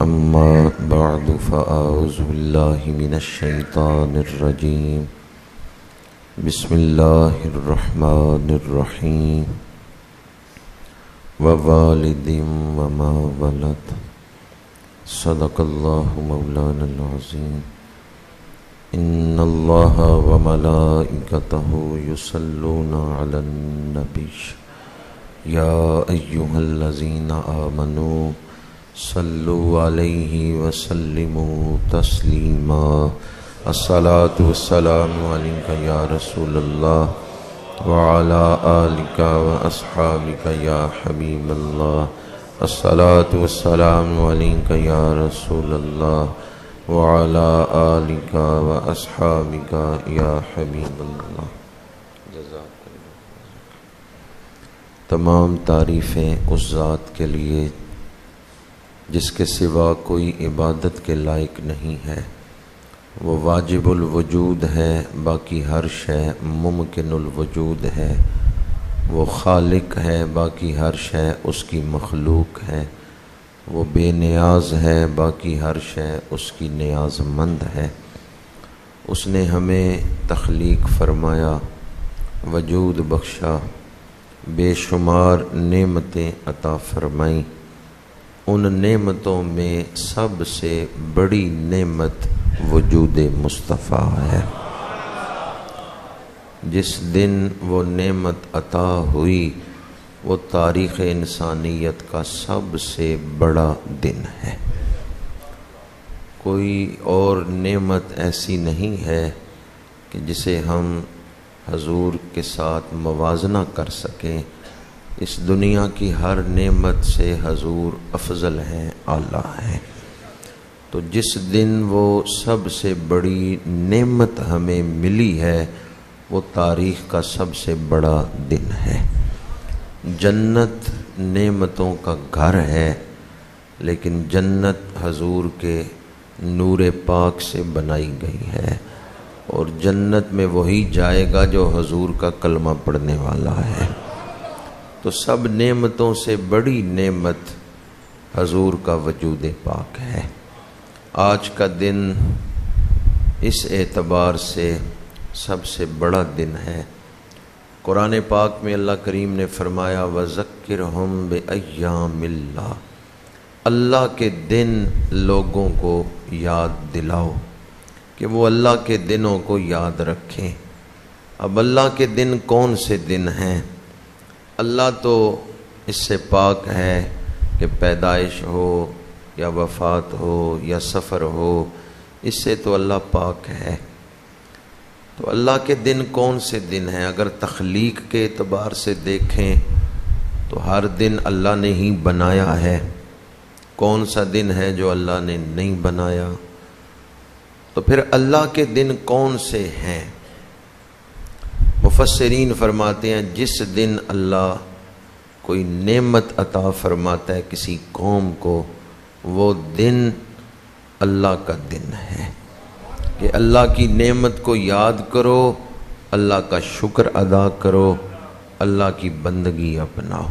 أما بعد فأعوذ بالله من الشيطان الرجيم بسم الله الرحمن الرحيم ووالد وما ولد صدق الله مولانا العظيم إن الله وملائكته يصلون على النبي يا أيها الذين آمنوا صلوا عليه وسلموا تسليما الصلاة والسلام عليك يا رسول الله وعلى آلك وأصحابك يا حبيب الله الصلاة والسلام عليك يا رسول الله وعلى آلك وأصحابك يا حبيب الله. تمام تعریفیں اس ذات کے لیے جس کے سوا کوئی عبادت کے لائق نہیں ہے. وہ واجب الوجود ہے، باقی ہر شے ممکن الوجود ہے. وہ خالق ہے، باقی ہر شے اس کی مخلوق ہے. وہ بے نیاز ہے، باقی ہر شے اس کی نیاز مند ہے. اس نے ہمیں تخلیق فرمایا، وجود بخشا، بے شمار نعمتیں عطا فرمائیں. ان نعمتوں میں سب سے بڑی نعمت وجود مصطفیٰ ہے. جس دن وہ نعمت عطا ہوئی وہ تاریخ انسانیت کا سب سے بڑا دن ہے. کوئی اور نعمت ایسی نہیں ہے کہ جسے ہم حضور کے ساتھ موازنہ کر سکیں. اس دنیا کی ہر نعمت سے حضور افضل ہیں، اعلیٰ ہیں. تو جس دن وہ سب سے بڑی نعمت ہمیں ملی ہے وہ تاریخ کا سب سے بڑا دن ہے. جنت نعمتوں کا گھر ہے، لیکن جنت حضور کے نور پاک سے بنائی گئی ہے، اور جنت میں وہی جائے گا جو حضور کا کلمہ پڑھنے والا ہے. تو سب نعمتوں سے بڑی نعمت حضور کا وجود پاک ہے. آج کا دن اس اعتبار سے سب سے بڑا دن ہے. قرآن پاک میں اللہ کریم نے فرمایا وَذَكِّرْهُمْ بِأَيَّامِ اللَّهِ، اللہ کے دن لوگوں کو یاد دلاؤ کہ وہ اللہ کے دنوں کو یاد رکھیں. اب اللہ کے دن کون سے دن ہیں؟ اللہ تو اس سے پاک ہے کہ پیدائش ہو یا وفات ہو یا سفر ہو، اس سے تو اللہ پاک ہے. تو اللہ کے دن کون سے دن ہیں؟ اگر تخلیق کے اعتبار سے دیکھیں تو ہر دن اللہ نے ہی بنایا ہے. کون سا دن ہے جو اللہ نے نہیں بنایا؟ تو پھر اللہ کے دن کون سے ہیں؟ مفسرین فرماتے ہیں جس دن اللہ کوئی نعمت عطا فرماتا ہے کسی قوم کو، وہ دن اللہ کا دن ہے کہ اللہ کی نعمت کو یاد کرو، اللہ کا شکر ادا کرو، اللہ کی بندگی اپناؤ.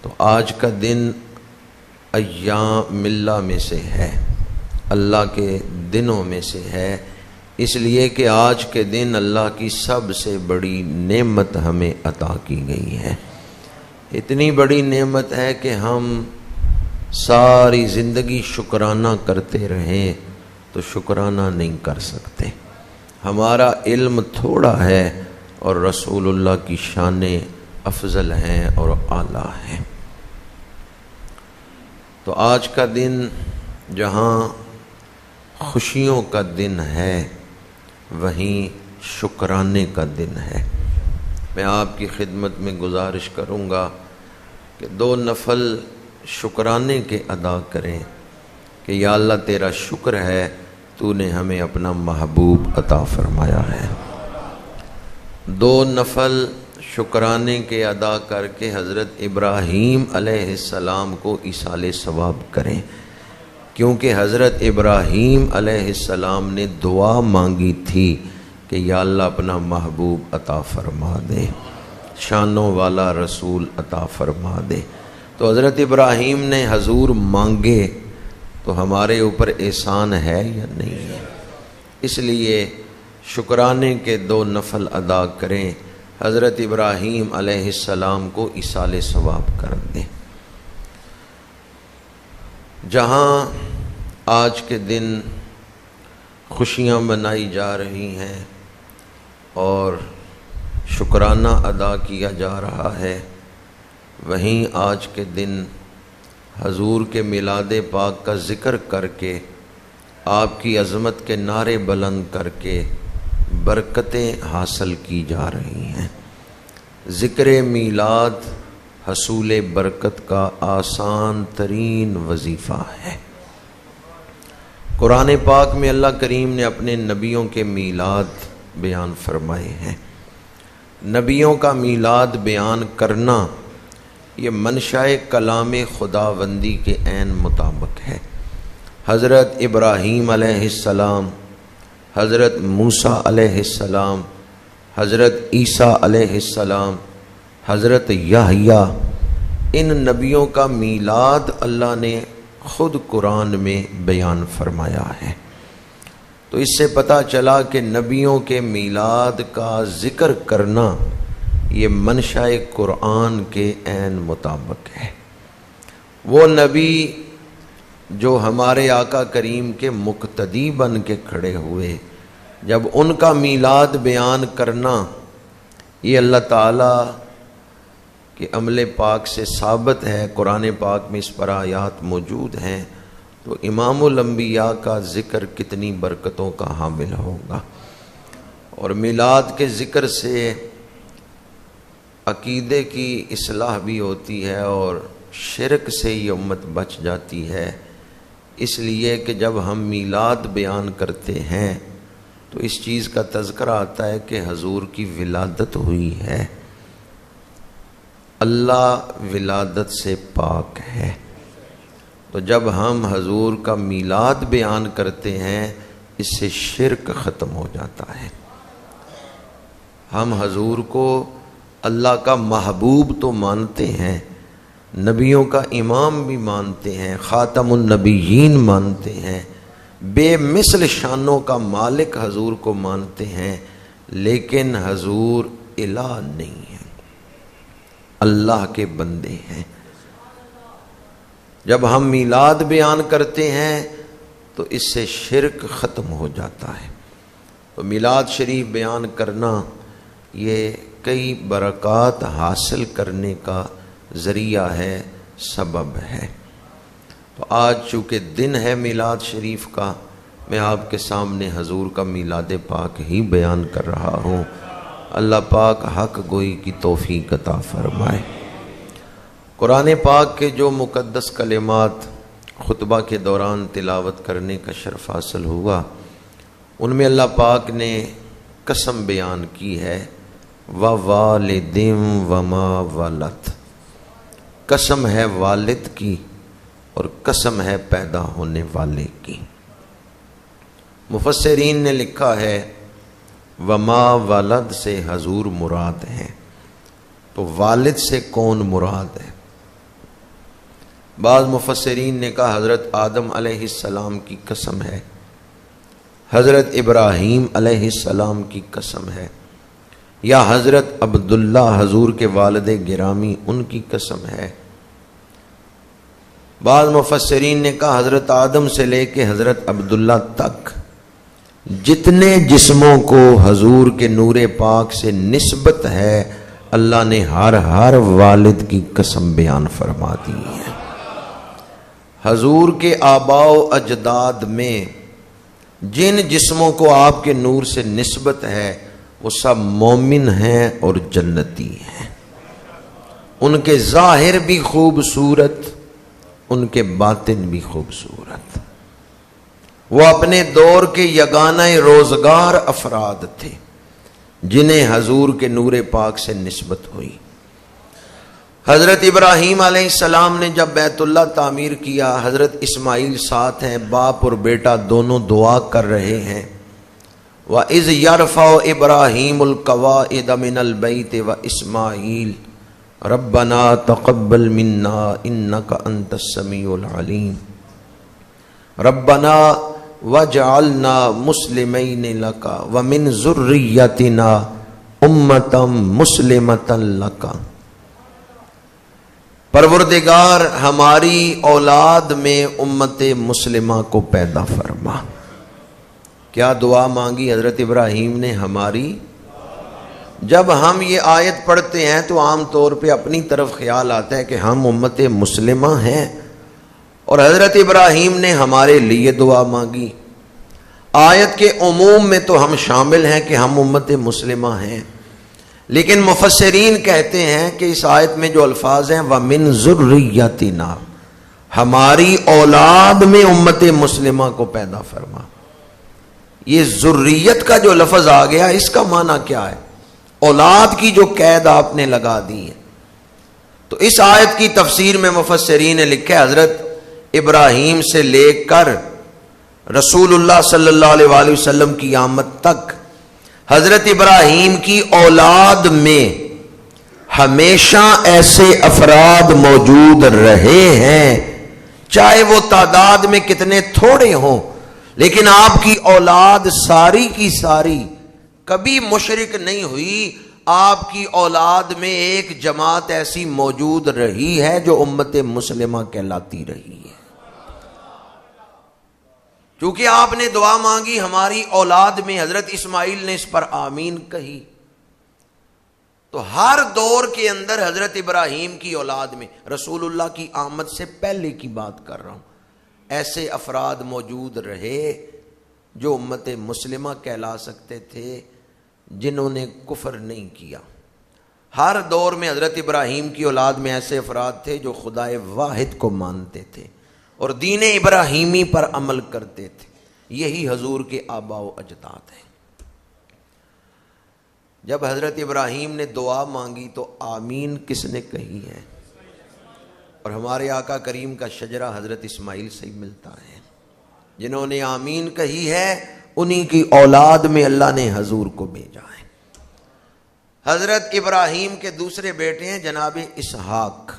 تو آج کا دن ایام اللہ میں سے ہے، اللہ کے دنوں میں سے ہے، اس لیے کہ آج کے دن اللہ کی سب سے بڑی نعمت ہمیں عطا کی گئی ہے. اتنی بڑی نعمت ہے کہ ہم ساری زندگی شکرانہ کرتے رہیں تو شکرانہ نہیں کر سکتے. ہمارا علم تھوڑا ہے اور رسول اللہ کی شانیں افضل ہیں اور اعلیٰ ہیں. تو آج کا دن جہاں خوشیوں کا دن ہے وہیں شکرانے کا دن ہے. میں آپ کی خدمت میں گزارش کروں گا کہ 2 نفل شکرانے کے ادا کریں کہ یا اللہ تیرا شکر ہے تو نے ہمیں اپنا محبوب عطا فرمایا ہے. 2 نفل شکرانے کے ادا کر کے حضرت ابراہیم علیہ السلام کو ایصال ثواب کریں، کیونکہ حضرت ابراہیم علیہ السلام نے دعا مانگی تھی کہ یا اللہ اپنا محبوب عطا فرما دے، شانوں والا رسول عطا فرما دے. تو حضرت ابراہیم نے حضور مانگے تو تو ہمارے اوپر احسان ہے یا نہیں ہے؟ اس لیے شکرانے کے 2 نفل ادا کریں، حضرت ابراہیم علیہ السلام کو ایصال ثواب کر دیں۔ جہاں آج کے دن خوشیاں منائی جا رہی ہیں اور شکرانہ ادا کیا جا رہا ہے، وہیں آج کے دن حضور کے میلاد پاک کا ذکر کر کے، آپ کی عظمت کے نعرے بلند کر کے برکتیں حاصل کی جا رہی ہیں۔ ذکر میلاد حصول برکت کا آسان ترین وظیفہ ہے۔ قرآن پاک میں اللہ کریم نے اپنے نبیوں کے میلاد بیان فرمائے ہیں۔ نبیوں کا میلاد بیان کرنا یہ منشاء کلام خداوندی کے عین مطابق ہے۔ حضرت ابراہیم علیہ السلام، حضرت موسیٰ علیہ السلام، حضرت عیسیٰ علیہ السلام، حضرت یحییٰ، ان نبیوں کا میلاد اللہ نے خود قرآن میں بیان فرمایا ہے۔ تو اس سے پتہ چلا کہ نبیوں کے میلاد کا ذکر کرنا یہ منشاء قرآن کے عین مطابق ہے۔ وہ نبی جو ہمارے آقا کریم کے مقتدی بن کے کھڑے ہوئے، جب ان کا میلاد بیان کرنا یہ اللہ تعالیٰ کے عمل پاک سے ثابت ہے، قرآن پاک میں اس پر آیات موجود ہیں، تو امام الانبیاء کا ذکر کتنی برکتوں کا حامل ہوگا۔ اور میلاد کے ذکر سے عقیدے کی اصلاح بھی ہوتی ہے اور شرک سے یہ امت بچ جاتی ہے۔ اس لیے کہ جب ہم میلاد بیان کرتے ہیں تو اس چیز کا تذکرہ آتا ہے کہ حضور کی ولادت ہوئی ہے۔ اللہ ولادت سے پاک ہے، تو جب ہم حضور کا میلاد بیان کرتے ہیں اس سے شرک ختم ہو جاتا ہے۔ ہم حضور کو اللہ کا محبوب تو مانتے ہیں، نبیوں کا امام بھی مانتے ہیں، خاتم النبیین مانتے ہیں، بے مثل شانوں کا مالک حضور کو مانتے ہیں، لیکن حضور الہ نہیں ہے، اللہ کے بندے ہیں۔ جب ہم میلاد بیان کرتے ہیں تو اس سے شرک ختم ہو جاتا ہے۔ تو میلاد شریف بیان کرنا یہ کئی برکات حاصل کرنے کا ذریعہ ہے، سبب ہے۔ تو آج چونکہ دن ہے میلاد شریف کا، میں آپ کے سامنے حضور کا میلاد پاک ہی بیان کر رہا ہوں۔ اللہ پاک حق گوئی کی توفیق عطا فرمائے۔ قرآن پاک کے جو مقدس کلمات خطبہ کے دوران تلاوت کرنے کا شرف حاصل ہوا، ان میں اللہ پاک نے قسم بیان کی ہے، وَوَالِدٍ وَمَا وَلَدَ، قسم ہے والد کی اور قسم ہے پیدا ہونے والے کی۔ مفسرین نے لکھا ہے وما ولد سے حضور مراد ہے، تو والد سے کون مراد ہے؟ بعض مفسرین نے کہا حضرت آدم علیہ السلام کی قسم ہے، حضرت ابراہیم علیہ السلام کی قسم ہے، یا حضرت عبداللہ حضور کے والد گرامی ان کی قسم ہے۔ بعض مفسرین نے کہا حضرت آدم سے لے کے حضرت عبداللہ تک جتنے جسموں کو حضور کے نور پاک سے نسبت ہے، اللہ نے ہر والد کی قسم بیان فرما دی ہے۔ حضور کے آباء و اجداد میں جن جسموں کو آپ کے نور سے نسبت ہے وہ سب مومن ہیں اور جنتی ہیں، ان کے ظاہر بھی خوبصورت، ان کے باطن بھی خوبصورت۔ وہ اپنے دور کے یگانہ روزگار افراد تھے جنہیں حضور کے نور پاک سے نسبت ہوئی۔ حضرت ابراہیم علیہ السلام نے جب بیت اللہ تعمیر کیا، حضرت اسماعیل ساتھ ہیں، باپ اور بیٹا دونوں دعا کر رہے ہیں، وَإِذْ يَرْفَعُ إِبْرَاهِيمُ الْقَوَاعِدَ مِنَ الْبَيْتِ وَإِسْمَاعِيلُ رَبَّنَا تَقَبَّلْ مِنَّا إِنَّكَ أَنْتَ السَّمِيعُ الْعَلِيمُ۔ ربنا وجعلنا مسلمین لک ومن ذریتنا امتا مسلمتا لک، پروردگار ہماری اولاد میں امت مسلمہ کو پیدا فرما۔ کیا دعا مانگی حضرت ابراہیم نے ہماری؟ جب ہم یہ آیت پڑھتے ہیں تو عام طور پہ اپنی طرف خیال آتا ہے کہ ہم امت مسلمہ ہیں، اور حضرت ابراہیم نے ہمارے لیے دعا مانگی۔ آیت کے عموم میں تو ہم شامل ہیں کہ ہم امت مسلمہ ہیں، لیکن مفسرین کہتے ہیں کہ اس آیت میں جو الفاظ ہیں وَمِن ذُرِّيَّتِنَا، ہماری اولاد میں امت مسلمہ کو پیدا فرما۔ یہ ذریت کا جو لفظ آ گیا اس کا معنی کیا ہے؟ اولاد کی جو قید آپ نے لگا دی ہے۔ تو اس آیت کی تفسیر میں مفسرین نے لکھا ہے حضرت ابراہیم سے لے کر رسول اللہ صلی اللہ علیہ وآلہ وسلم کی آمد تک حضرت ابراہیم کی اولاد میں ہمیشہ ایسے افراد موجود رہے ہیں، چاہے وہ تعداد میں کتنے تھوڑے ہوں، لیکن آپ کی اولاد ساری کی ساری کبھی مشرک نہیں ہوئی۔ آپ کی اولاد میں ایک جماعت ایسی موجود رہی ہے جو امت مسلمہ کہلاتی رہی ہے۔ چونکہ آپ نے دعا مانگی ہماری اولاد میں، حضرت اسماعیل نے اس پر آمین کہی، تو ہر دور کے اندر حضرت ابراہیم کی اولاد میں، رسول اللہ کی آمد سے پہلے کی بات کر رہا ہوں، ایسے افراد موجود رہے جو امت مسلمہ کہلا سکتے تھے، جنہوں نے کفر نہیں کیا۔ ہر دور میں حضرت ابراہیم کی اولاد میں ایسے افراد تھے جو خدائے واحد کو مانتے تھے اور دین ابراہیمی پر عمل کرتے تھے۔ یہی حضور کے آباء و اجداد ہیں۔ جب حضرت ابراہیم نے دعا مانگی تو آمین کس نے کہی ہے؟ اور ہمارے آقا کریم کا شجرہ حضرت اسماعیل سے ہی ملتا ہے۔ جنہوں نے آمین کہی ہے انہی کی اولاد میں اللہ نے حضور کو بھیجا ہے۔ حضرت ابراہیم کے دوسرے بیٹے ہیں جناب اسحاق۔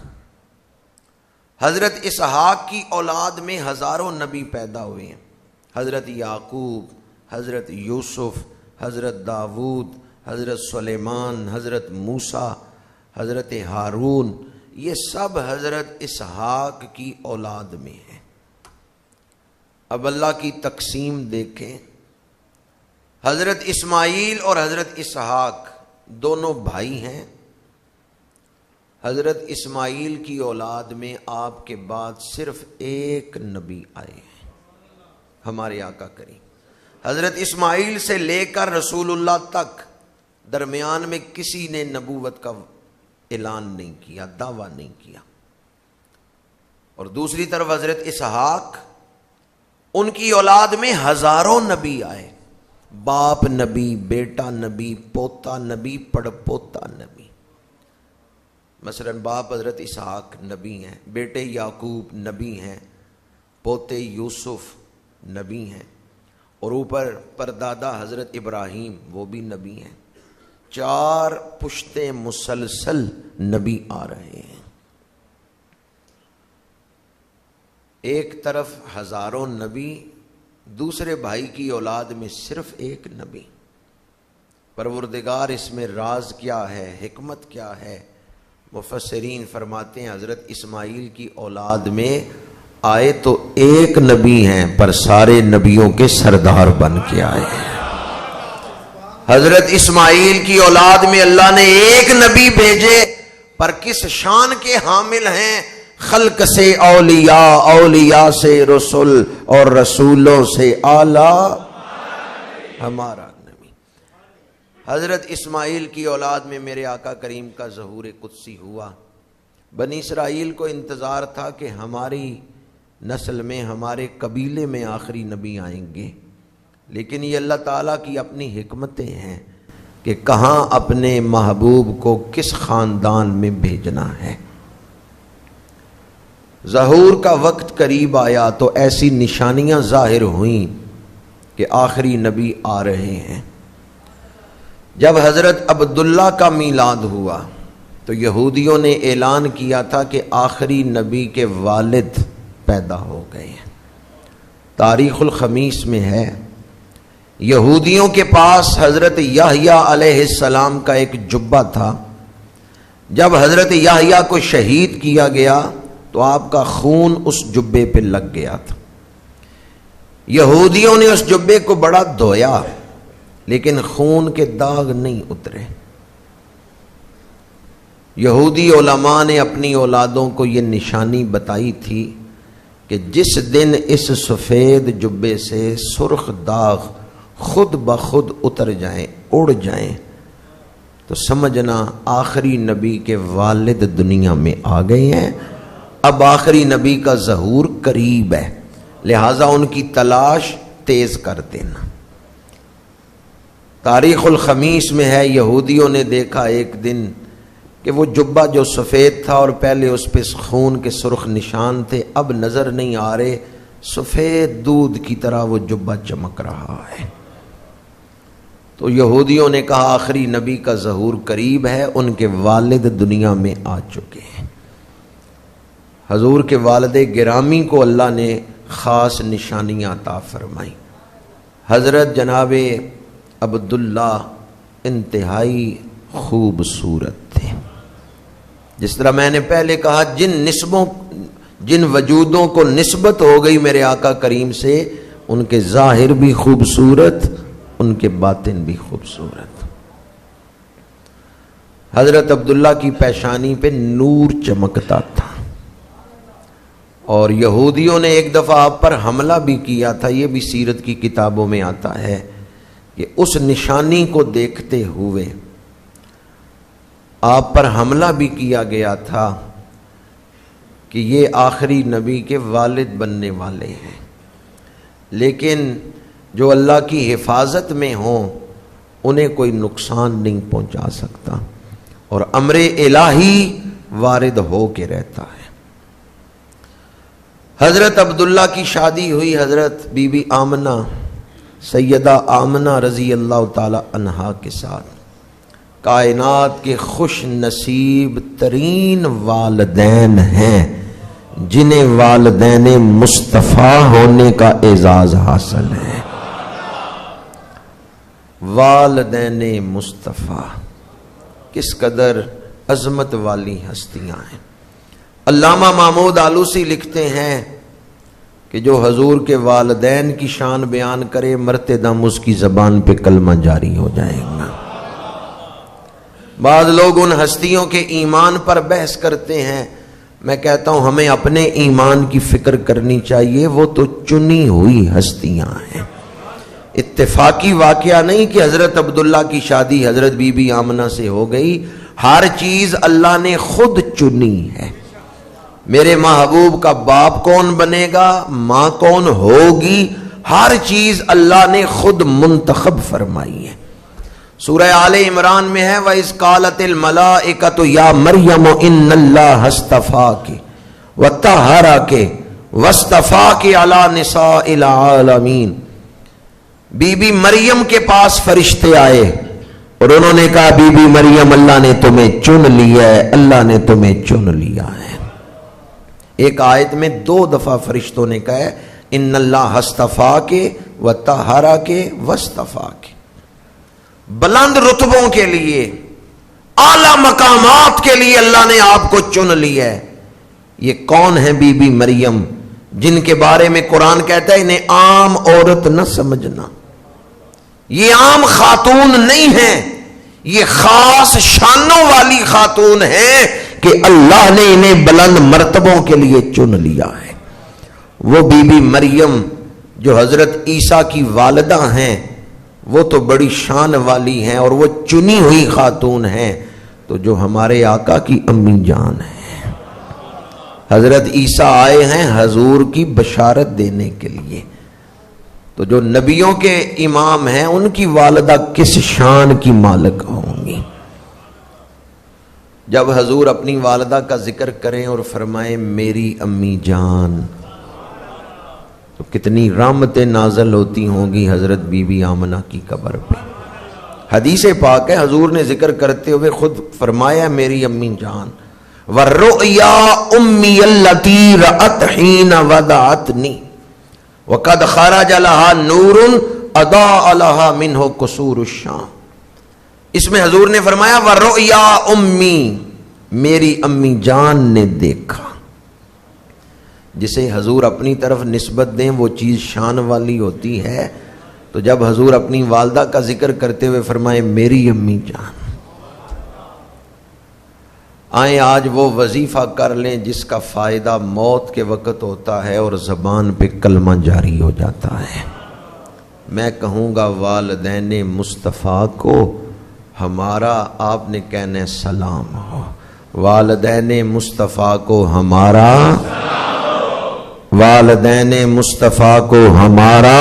حضرت اسحاق کی اولاد میں ہزاروں نبی پیدا ہوئے ہیں، حضرت یعقوب، حضرت یوسف، حضرت داود، حضرت سلیمان، حضرت موسیٰ، حضرت ہارون، یہ سب حضرت اسحاق کی اولاد میں ہیں۔ اب اللہ کی تقسیم دیکھیں، حضرت اسماعیل اور حضرت اسحاق دونوں بھائی ہیں۔ حضرت اسماعیل کی اولاد میں آپ کے بعد صرف ایک نبی آئے ہیں، ہمارے آقا کریم۔ حضرت اسماعیل سے لے کر رسول اللہ تک درمیان میں کسی نے نبوت کا اعلان نہیں کیا، دعویٰ نہیں کیا۔ اور دوسری طرف حضرت اسحاق، ان کی اولاد میں ہزاروں نبی آئے، باپ نبی، بیٹا نبی، پوتا نبی، پڑپوتا نبی۔ مثلا باپ حضرت اسحاق نبی ہیں، بیٹے یعقوب نبی ہیں، پوتے یوسف نبی ہیں، اور اوپر پردادا حضرت ابراہیم وہ بھی نبی ہیں۔ 4 پشتیں مسلسل نبی آ رہے ہیں۔ ایک طرف ہزاروں نبی، دوسرے بھائی کی اولاد میں صرف ایک نبی۔ پروردگار اس میں راز کیا ہے، حکمت کیا ہے؟ مفسرین فرماتے ہیں حضرت اسماعیل کی اولاد میں آئے تو ایک نبی ہیں پر سارے نبیوں کے سردار بن کے آئے ہیں۔ حضرت اسماعیل کی اولاد میں اللہ نے ایک نبی بھیجے پر کس شان کے حامل ہیں؟ خلق سے اولیاء، اولیاء سے رسول، اور رسولوں سے اعلیٰ ہمارا نبی۔ حضرت اسماعیل کی اولاد میں میرے آقا کریم کا ظہور قدسی ہوا۔ بنی اسرائیل کو انتظار تھا کہ ہماری نسل میں، ہمارے قبیلے میں آخری نبی آئیں گے، لیکن یہ اللہ تعالیٰ کی اپنی حکمتیں ہیں کہ کہاں اپنے محبوب کو کس خاندان میں بھیجنا ہے۔ ظہور کا وقت قریب آیا تو ایسی نشانیاں ظاہر ہوئیں کہ آخری نبی آ رہے ہیں۔ جب حضرت عبداللہ کا میلاد ہوا تو یہودیوں نے اعلان کیا تھا کہ آخری نبی کے والد پیدا ہو گئے ہیں۔ تاریخ الخمیس میں ہے، یہودیوں کے پاس حضرت یحییٰ علیہ السلام کا ایک جبہ تھا. جب حضرت یحییٰ کو شہید کیا گیا تو آپ کا خون اس جبے پہ لگ گیا تھا. یہودیوں نے اس جبے کو بڑا دھویا لیکن خون کے داغ نہیں اترے. یہودی علماء نے اپنی اولادوں کو یہ نشانی بتائی تھی کہ جس دن اس سفید جبے سے سرخ داغ خود بخود اتر جائیں، اڑ جائیں، تو سمجھنا آخری نبی کے والد دنیا میں آ گئے ہیں. اب آخری نبی کا ظہور قریب ہے، لہذا ان کی تلاش تیز کر دینا. تاریخ الخمیس میں ہے، یہودیوں نے دیکھا ایک دن کہ وہ جبہ جو سفید تھا اور پہلے اس پہ خون کے سرخ نشان تھے اب نظر نہیں آ رہے، سفید دودھ کی طرح وہ جبہ چمک رہا ہے. تو یہودیوں نے کہا آخری نبی کا ظہور قریب ہے، ان کے والد دنیا میں آ چکے ہیں. حضور کے والد گرامی کو اللہ نے خاص نشانیاں عطا فرمائیں. حضرت جناب عبداللہ انتہائی خوبصورت تھے. جس طرح میں نے پہلے کہا جن وجودوں کو نسبت ہو گئی میرے آقا کریم سے، ان کے ظاہر بھی خوبصورت، ان کے باطن بھی خوبصورت. حضرت عبداللہ کی پیشانی پہ نور چمکتا تھا، اور یہودیوں نے ایک دفعہ آپ پر حملہ بھی کیا تھا. یہ بھی سیرت کی کتابوں میں آتا ہے کہ اس نشانی کو دیکھتے ہوئے آپ پر حملہ بھی کیا گیا تھا کہ یہ آخری نبی کے والد بننے والے ہیں، لیکن جو اللہ کی حفاظت میں ہوں انہیں کوئی نقصان نہیں پہنچا سکتا، اور امر الہی وارد ہو کے رہتا ہے. حضرت عبداللہ کی شادی ہوئی حضرت بی بی آمنہ، سیدہ آمنہ رضی اللہ تعالی عنہا کے ساتھ. کائنات کے خوش نصیب ترین والدین ہیں جنہیں والدین مصطفیٰ ہونے کا اعزاز حاصل ہے. والدین مصطفیٰ کس قدر عظمت والی ہستیاں ہیں. علامہ محمود آلوسی لکھتے ہیں کہ جو حضور کے والدین کی شان بیان کرے مرتے دم اس کی زبان پہ کلمہ جاری ہو جائے گا. بعض لوگ ان ہستیوں کے ایمان پر بحث کرتے ہیں، میں کہتا ہوں ہمیں اپنے ایمان کی فکر کرنی چاہیے. وہ تو چنی ہوئی ہستیاں ہیں، اتفاقی واقعہ نہیں کہ حضرت عبداللہ کی شادی حضرت بی بی آمنہ سے ہو گئی. ہر چیز اللہ نے خود چنی ہے. میرے محبوب کا باپ کون بنے گا، ماں کون ہوگی، ہر چیز اللہ نے خود منتخب فرمائی ہے. سورہ آل عمران میں ہے وَإِذْ قَالَتِ الْمَلَائِكَةُ يَا مَرْيَمُ إِنَّ اللَّهَ اصْطَفَاكِ وَطَهَّرَكِ وَاصْطَفَاكِ عَلَى نِسَاءِ الْعَالَمِينَ. بی بی مریم کے پاس فرشتے آئے اور انہوں نے کہا بی بی مریم اللہ نے تمہیں چن لیا ہے، اللہ نے تمہیں چن لیا ہے. ایک آیت میں 2 دفعہ فرشتوں نے کہا ہے ان اللہ اصطفاک وطہرک واصطفاک. بلند رتبوں کے لیے، اعلی مقامات کے لیے اللہ نے آپ کو چن لیا ہے. یہ کون ہے بی بی مریم جن کے بارے میں قرآن کہتا ہے انہیں عام عورت نہ سمجھنا. یہ عام خاتون نہیں ہیں، یہ خاص شانوں والی خاتون ہیں کہ اللہ نے انہیں بلند مرتبوں کے لیے چن لیا ہے. وہ بی بی مریم جو حضرت عیسیٰ کی والدہ ہیں وہ تو بڑی شان والی ہیں اور وہ چنی ہوئی خاتون ہیں. تو جو ہمارے آقا کی امی جان ہیں، حضرت عیسیٰ آئے ہیں حضور کی بشارت دینے کے لیے. تو جو نبیوں کے امام ہیں ان کی والدہ کس شان کی مالک ہوں گی. جب حضور اپنی والدہ کا ذکر کریں اور فرمائیں میری امی جان، تو کتنی رحمتیں نازل ہوتی ہوں گی حضرت بی بی آمنہ کی قبر پہ. حدیث پاک ہے، حضور نے ذکر کرتے ہوئے خود فرمایا میری امی جان. وَالرُّؤْيَا أُمِّيَ الَّتِي رَأَتْ حِينَ وَدَعَتْنِي. وَقَدْ خَرَجَ لَهَا نُورٌ أَضَاءَ لَهَا مِنْهُ قُصُورُ الشَّامِ. اس میں حضور نے فرمایا وَرُؤْيَا أُمِّي، میری امی جان نے دیکھا. جسے حضور اپنی طرف نسبت دیں وہ چیز شان والی ہوتی ہے. تو جب حضور اپنی والدہ کا ذکر کرتے ہوئے فرمائے میری امی جان، آئیں آج وہ وظیفہ کر لیں جس کا فائدہ موت کے وقت ہوتا ہے اور زبان پہ کلمہ جاری ہو جاتا ہے. میں کہوں گا والدین مصطفیٰ کو ہمارا، آپ نے کہنا سلام ہو. والدین مصطفیٰ کو ہمارا، والدین مصطفیٰ کو ہمارا.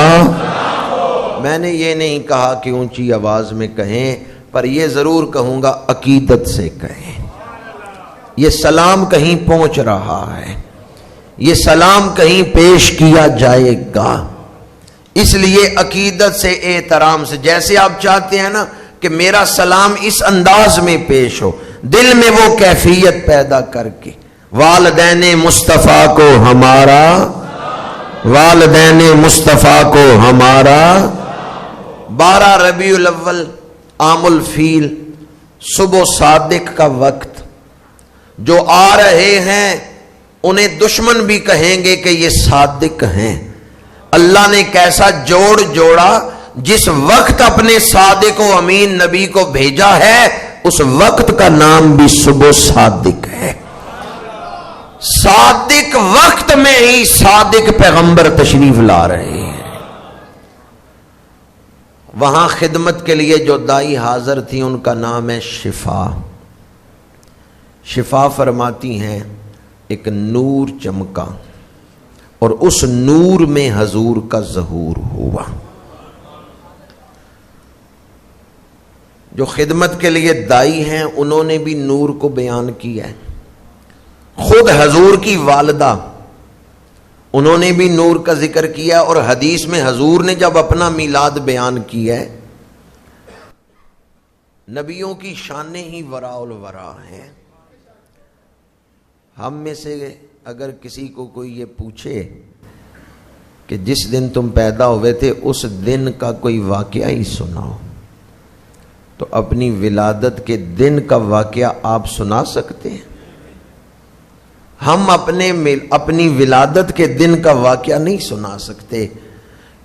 میں نے یہ نہیں کہا کہ اونچی آواز میں کہیں، پر یہ ضرور کہوں گا عقیدت سے کہیں. یہ سلام کہیں پہنچ رہا ہے، یہ سلام کہیں پیش کیا جائے گا، اس لیے عقیدت سے، احترام سے. جیسے آپ چاہتے ہیں نا کہ میرا سلام اس انداز میں پیش ہو، دل میں وہ کیفیت پیدا کر کے والدین مصطفیٰ کو ہمارا، والدین مصطفیٰ کو ہمارا. 12 ربیع الاول عام الفیل، صبح صادق کا وقت. جو آ رہے ہیں انہیں دشمن بھی کہیں گے کہ یہ صادق ہیں. اللہ نے کیسا جوڑ جوڑا، جس وقت اپنے صادق و امین نبی کو بھیجا ہے اس وقت کا نام بھی صبح صادق ہے. صادق وقت میں ہی صادق پیغمبر تشریف لا رہے ہیں. وہاں خدمت کے لیے جو دائی حاضر تھی ان کا نام ہے شفا. شفا فرماتی ہیں ایک نور چمکا اور اس نور میں حضور کا ظہور ہوا. جو خدمت کے لیے دائی ہیں انہوں نے بھی نور کو بیان کیا ہے. خود حضور کی والدہ انہوں نے بھی نور کا ذکر کیا، اور حدیث میں حضور نے جب اپنا میلاد بیان کیا ہے، نبیوں کی شانیں ہی وراء الورا ہیں. ہم میں سے اگر کسی کو کوئی یہ پوچھے کہ جس دن تم پیدا ہوئے تھے اس دن کا کوئی واقعہ ہی سناؤ، تو اپنی ولادت کے دن کا واقعہ آپ سنا سکتے ہیں؟ ہم اپنی ولادت کے دن کا واقعہ نہیں سنا سکتے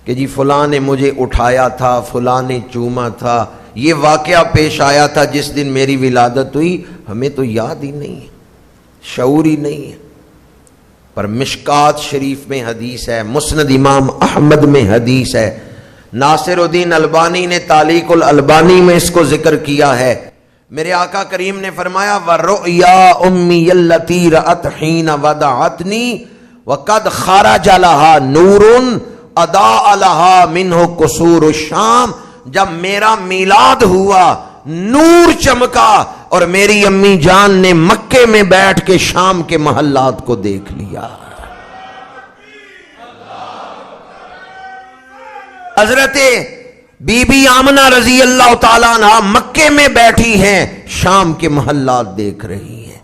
کہ جی فلاں نے مجھے اٹھایا تھا، فلاں نے چوما تھا، یہ واقعہ پیش آیا تھا جس دن میری ولادت ہوئی. ہمیں تو یاد ہی نہیں ہے، شعور ہی نہیں ہے. پر مشکات شریف میں حدیث ہے، مسند امام احمد میں حدیث ہے، ناصر الدین البانی نے تعلیق الالبانی میں اس کو ذکر کیا ہے. میرے آقا کریم نے فرمایا وَرُؤْيَا أُمِّيَ الَّتِي رَأَتْ حِينَ وَدَعَتْنِي وَقَدْ خَرَجَ لَهَا نُورٌ أَضَاءَ لَهَا مِنْهُ قُصُورُ الشَّامِ. جب میرا میلاد ہوا نور چمکا اور میری امی جان نے مکے میں بیٹھ کے شام کے محلات کو دیکھ لیا. حضرت بی بی آمنہ رضی اللہ تعالیٰ عنہ مکے میں بیٹھی ہیں، شام کے محلات دیکھ رہی ہیں.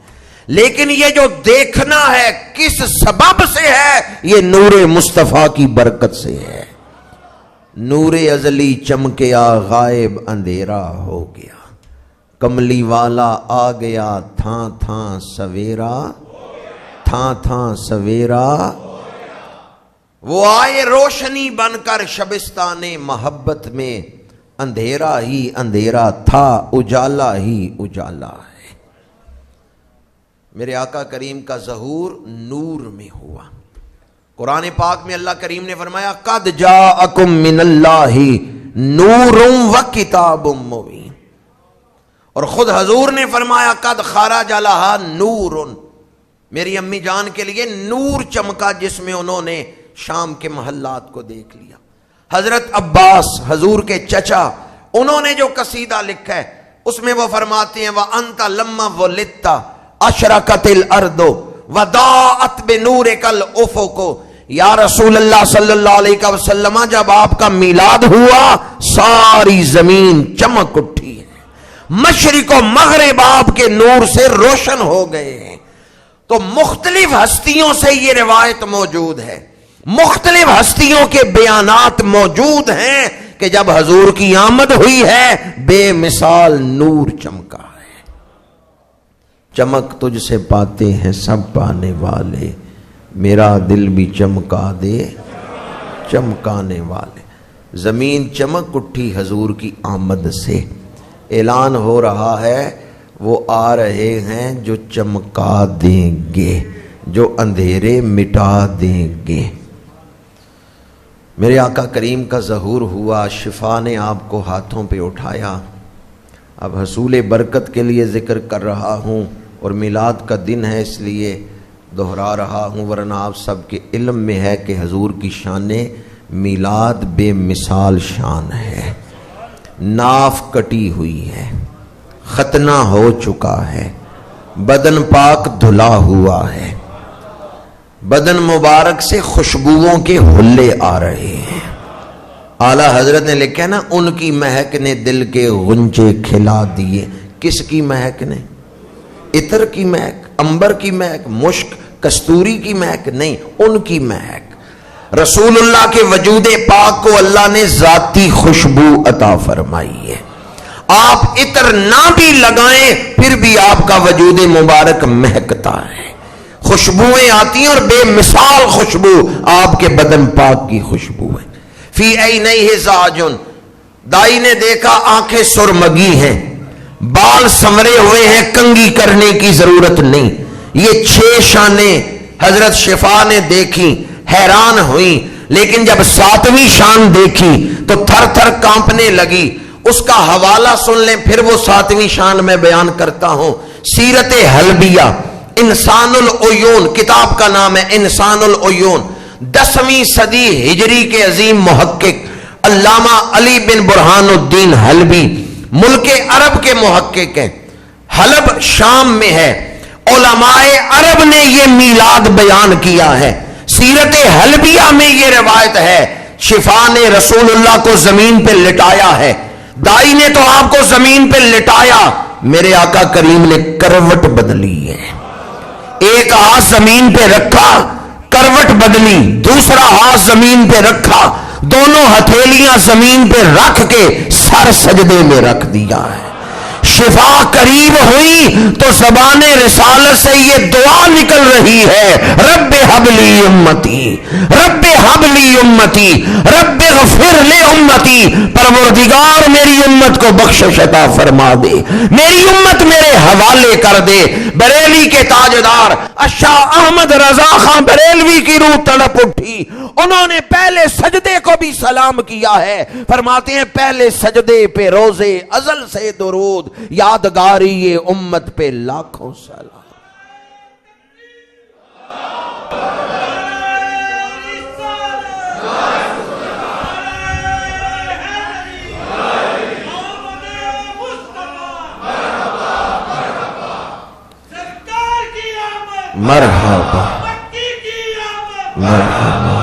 لیکن یہ جو دیکھنا ہے کس سبب سے ہے؟ یہ نور مصطفیٰ کی برکت سے ہے. نور ازلی چمکیا غائب اندھیرا ہو گیا، کملی والا آ گیا تھاں تھاں سویرا، تھاں تھاں سویرا. وہ آئے روشنی بن کر شبستان محبت میں، اندھیرا ہی اندھیرا تھا اجالا ہی اجالا ہے. میرے آقا کریم کا ظہور نور میں ہوا. قرآن پاک میں اللہ کریم نے فرمایا قد جاءکم من اللہ نور و کتاب مبین، اور خود حضور نے فرمایا قد خرج لہا نور، میری امی جان کے لیے نور چمکا جس میں انہوں نے شام کے محلات کو دیکھ لیا. حضرت عباس حضور کے چچا، انہوں نے جو قصیدہ لکھا ہے اس میں وہ فرماتے ہیں وَأَنْتَ لَمَّا وَلِدْتَ أَشْرَقَتِ الْأَرْضُ وَضَاءَتْ بِنُورِكَ الْأُفُقُ. یا رسول اللہ صلی اللہ علیہ وسلم جب آپ کا میلاد ہوا ساری زمین چمک اٹھی ہے، مشرق و مغرب آپ کے نور سے روشن ہو گئے ہیں. تو مختلف ہستیوں سے یہ روایت موجود ہے. مختلف ہستیوں کے بیانات موجود ہیں کہ جب حضور کی آمد ہوئی ہے بے مثال نور چمکا ہے. چمک تجھ سے پاتے ہیں سب پانے والے، میرا دل بھی چمکا دے چمکانے والے. زمین چمک اٹھی حضور کی آمد سے. اعلان ہو رہا ہے وہ آ رہے ہیں جو چمکا دیں گے، جو اندھیرے مٹا دیں گے. میرے آقا کریم کا ظہور ہوا، شفا نے آپ کو ہاتھوں پہ اٹھایا. اب حصول برکت کے لیے ذکر کر رہا ہوں اور میلاد کا دن ہے اس لیے دہرا رہا ہوں، ورنہ آپ سب کے علم میں ہے کہ حضور کی شان میلاد بے مثال شان ہے. ناف کٹی ہوئی ہے، ختنہ ہو چکا ہے، بدن پاک دھلا ہوا ہے، بدن مبارک سے خوشبوؤں کے حلے آ رہے ہیں. اعلیٰ حضرت نے لکھا نا ان کی مہک نے دل کے غنچے کھلا دیے. کس کی مہک نے؟ عطر کی مہک، عنبر کی مہک، مشک، کستوری کی مہک نہیں، ان کی مہک. رسول اللہ کے وجود پاک کو اللہ نے ذاتی خوشبو عطا فرمائی ہے. آپ عطر نہ بھی لگائیں پھر بھی آپ کا وجود مبارک مہکتا ہے. خوشبوئیں آتی ہیں اور بے مثال خوشبو آپ کے بدن پاک کی خوشبو ہے. فی عینیہ زاجن، دائی نے دیکھا آنکھیں سرمگی ہیں، بال سنورے ہوئے ہیں، کنگھی کرنے کی ضرورت نہیں. یہ 6 شانیں حضرت شفا نے دیکھی، حیران ہوئی، لیکن جب 7ویں شان دیکھی تو تھر تھر کانپنے لگی. اس کا حوالہ سن لیں، پھر وہ 7ویں شان میں بیان کرتا ہوں. سیرت حلبیہ، انسان العیون کتاب کا نام ہے. انسان العیون 10ویں صدی ہجری کے عظیم محقق علامہ علی بن برہان الدین حلبی ملک عرب کے محقق ہیں. حلب شام میں ہے. علماء عرب نے یہ میلاد بیان کیا ہے. سیرت حلبیہ میں یہ روایت ہے شفا نے رسول اللہ کو زمین پہ لٹایا ہے. دائی نے تو آپ کو زمین پہ لٹایا، میرے آقا کریم نے کروٹ بدلی ہے. ایک ہاتھ زمین پہ رکھا، کروٹ بدلی، دوسرا ہاتھ زمین پہ رکھا، دونوں ہتھیلیاں زمین پہ رکھ کے سر سجدے میں رکھ دیا ہے. شفا قریب ہوئی تو زبان رسالت سے یہ دعا نکل رہی ہے، رب ہب لی امتی، رب ہب لی امتی، رب اغفر لی امتی. پروردگار میری امت کو بخشش عطا فرما دے، میری امت میرے حوالے کر دے. بریلی کے تاجدار شاہ احمد رضا خان بریلوی کی روح تڑپ اٹھی. انہوں نے پہلے سجدے کو بھی سلام کیا ہے. فرماتے ہیں پہلے سجدے پہ روزے ازل سے درود، یادگاری یہ امت پہ لاکھوں سلام. مرحبا مرحبا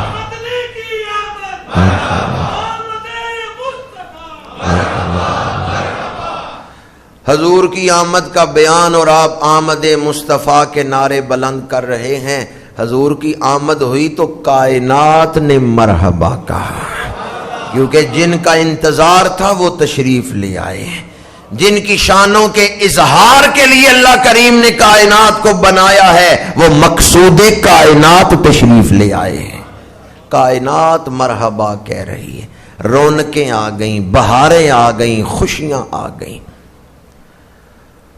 حضور کی آمد کا بیان اور آپ آمد مصطفیٰ کے نعرے بلند کر رہے ہیں. حضور کی آمد ہوئی تو کائنات نے مرحبا کہا، کیونکہ جن کا انتظار تھا وہ تشریف لے آئے. جن کی شانوں کے اظہار کے لیے اللہ کریم نے کائنات کو بنایا ہے وہ مقصود کائنات تشریف لے آئے ہیں. کائنات مرحبا کہہ رہی ہے. رونقیں آ گئیں، بہاریں آ گئیں، خوشیاں آ گئیں.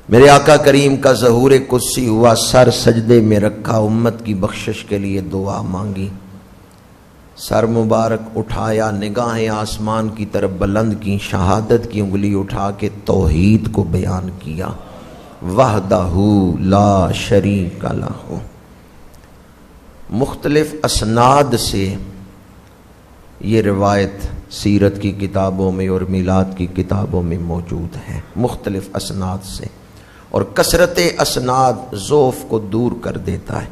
میرے آقا کریم کا ظہور قدسی ہوا، سر سجدے میں رکھا، امت کی بخشش کے لیے دعا مانگی. سر مبارک اٹھایا، نگاہیں آسمان کی طرف بلند کی، شہادت کی انگلی اٹھا کے توحید کو بیان کیا. وحدہ لا شریک لہ. مختلف اسناد سے یہ روایت سیرت کی کتابوں میں اور میلاد کی کتابوں میں موجود ہے، مختلف اسناد سے. اور کثرت اسناد ضعف کو دور کر دیتا ہے.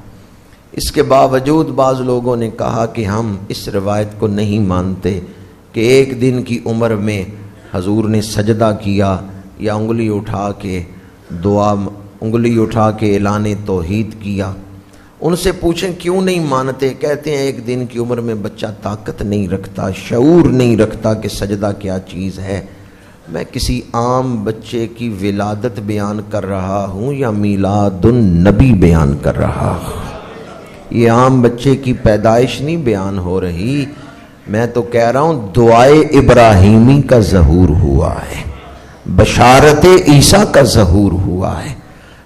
اس کے باوجود بعض لوگوں نے کہا کہ ہم اس روایت کو نہیں مانتے کہ ایک دن کی عمر میں حضور نے سجدہ کیا یا انگلی اٹھا کے اعلان توحید کیا. ان سے پوچھیں کیوں نہیں مانتے؟ کہتے ہیں ایک دن کی عمر میں بچہ طاقت نہیں رکھتا، شعور نہیں رکھتا کہ سجدہ کیا چیز ہے۔ میں کسی عام بچے کی ولادت بیان کر رہا ہوں یا میلاد النبی بیان کر رہا ہوں؟ یہ عام بچے کی پیدائش نہیں بیان ہو رہی، میں تو کہہ رہا ہوں دعائے ابراہیمی کا ظہور ہوا ہے، بشارت عیسیٰ کا ظہور ہوا ہے۔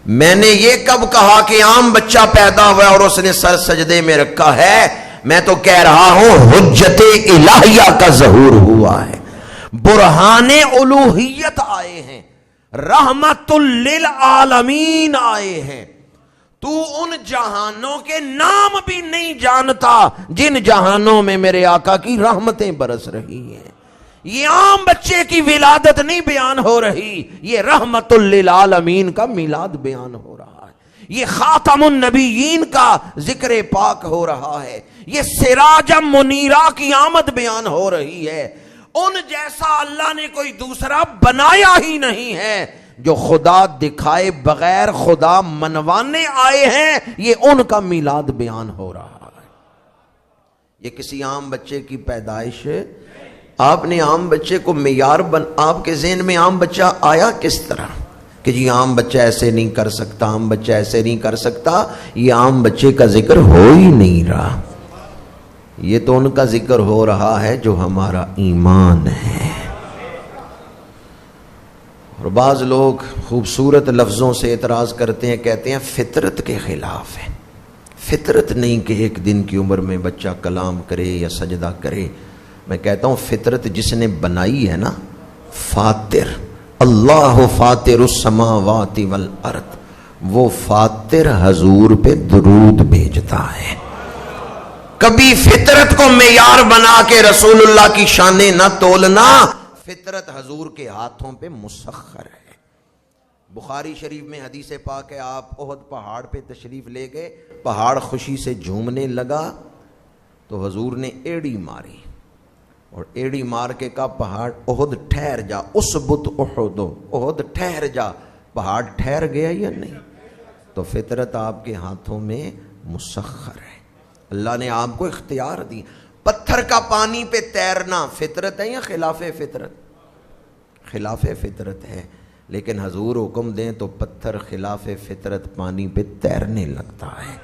میں نے یہ کب کہا کہ عام بچہ پیدا ہوا اور اس نے سر سجدے میں رکھا ہے؟ میں تو کہہ رہا ہوں حجت الہیہ کا ظہور ہوا ہے، برہان الوہیت آئے ہیں، رحمت للعالمین آئے ہیں۔ تو ان جہانوں کے نام بھی نہیں جانتا جن جہانوں میں میرے آقا کی رحمتیں برس رہی ہیں۔ یہ عام بچے کی ولادت نہیں بیان ہو رہی، یہ رحمت للعالمین کا میلاد بیان ہو رہا ہے، یہ خاتم النبیین کا ذکر پاک ہو رہا ہے، یہ سراج منیرہ کی آمد بیان ہو رہی ہے۔ ان جیسا اللہ نے کوئی دوسرا بنایا ہی نہیں ہے۔ جو خدا دکھائے بغیر خدا منوانے آئے ہیں، یہ ان کا میلاد بیان ہو رہا ہے۔ یہ کسی عام بچے کی پیدائش ہے۔ آپ نے عام بچے کو معیار آپ کے ذہن میں عام بچہ آیا کس طرح کہ جی عام بچہ ایسے نہیں کر سکتا، عام بچہ ایسے نہیں کر سکتا؟ یہ عام بچے کا ذکر ہو ہی نہیں رہا، یہ تو ان کا ذکر ہو رہا ہے جو ہمارا ایمان ہے۔ اور بعض لوگ خوبصورت لفظوں سے اعتراض کرتے ہیں، کہتے ہیں فطرت کے خلاف ہے۔ فطرت نہیں کہ ایک دن کی عمر میں بچہ کلام کرے یا سجدہ کرے۔ میں کہتا ہوں فطرت جس نے بنائی ہے نا، فاطر، اللہ فاطر السماوات والارض، وہ فاطر حضور پہ درود بھیجتا ہے۔ کبھی فطرت کو معیار بنا کے رسول اللہ کی شانیں نہ تولنا، فطرت حضور کے ہاتھوں پہ مسخر ہے۔ بخاری شریف میں حدیث پاک ہے، آپ احد پہاڑ پہ تشریف لے گئے، پہاڑ خوشی سے جھومنے لگا تو حضور نے ایڑی ماری، اور ایڑی مار کے کہا پہاڑ احد ٹھہر جا، اسبت احد، احد ٹھہر جا۔ پہاڑ ٹھہر گیا یا نہیں؟ تو فطرت آپ کے ہاتھوں میں مسخر ہے، اللہ نے آپ کو اختیار دی۔ پتھر کا پانی پہ تیرنا فطرت ہے یا خلاف فطرت؟ خلاف فطرت ہے، لیکن حضور حکم دیں تو پتھر خلاف فطرت پانی پہ تیرنے لگتا ہے،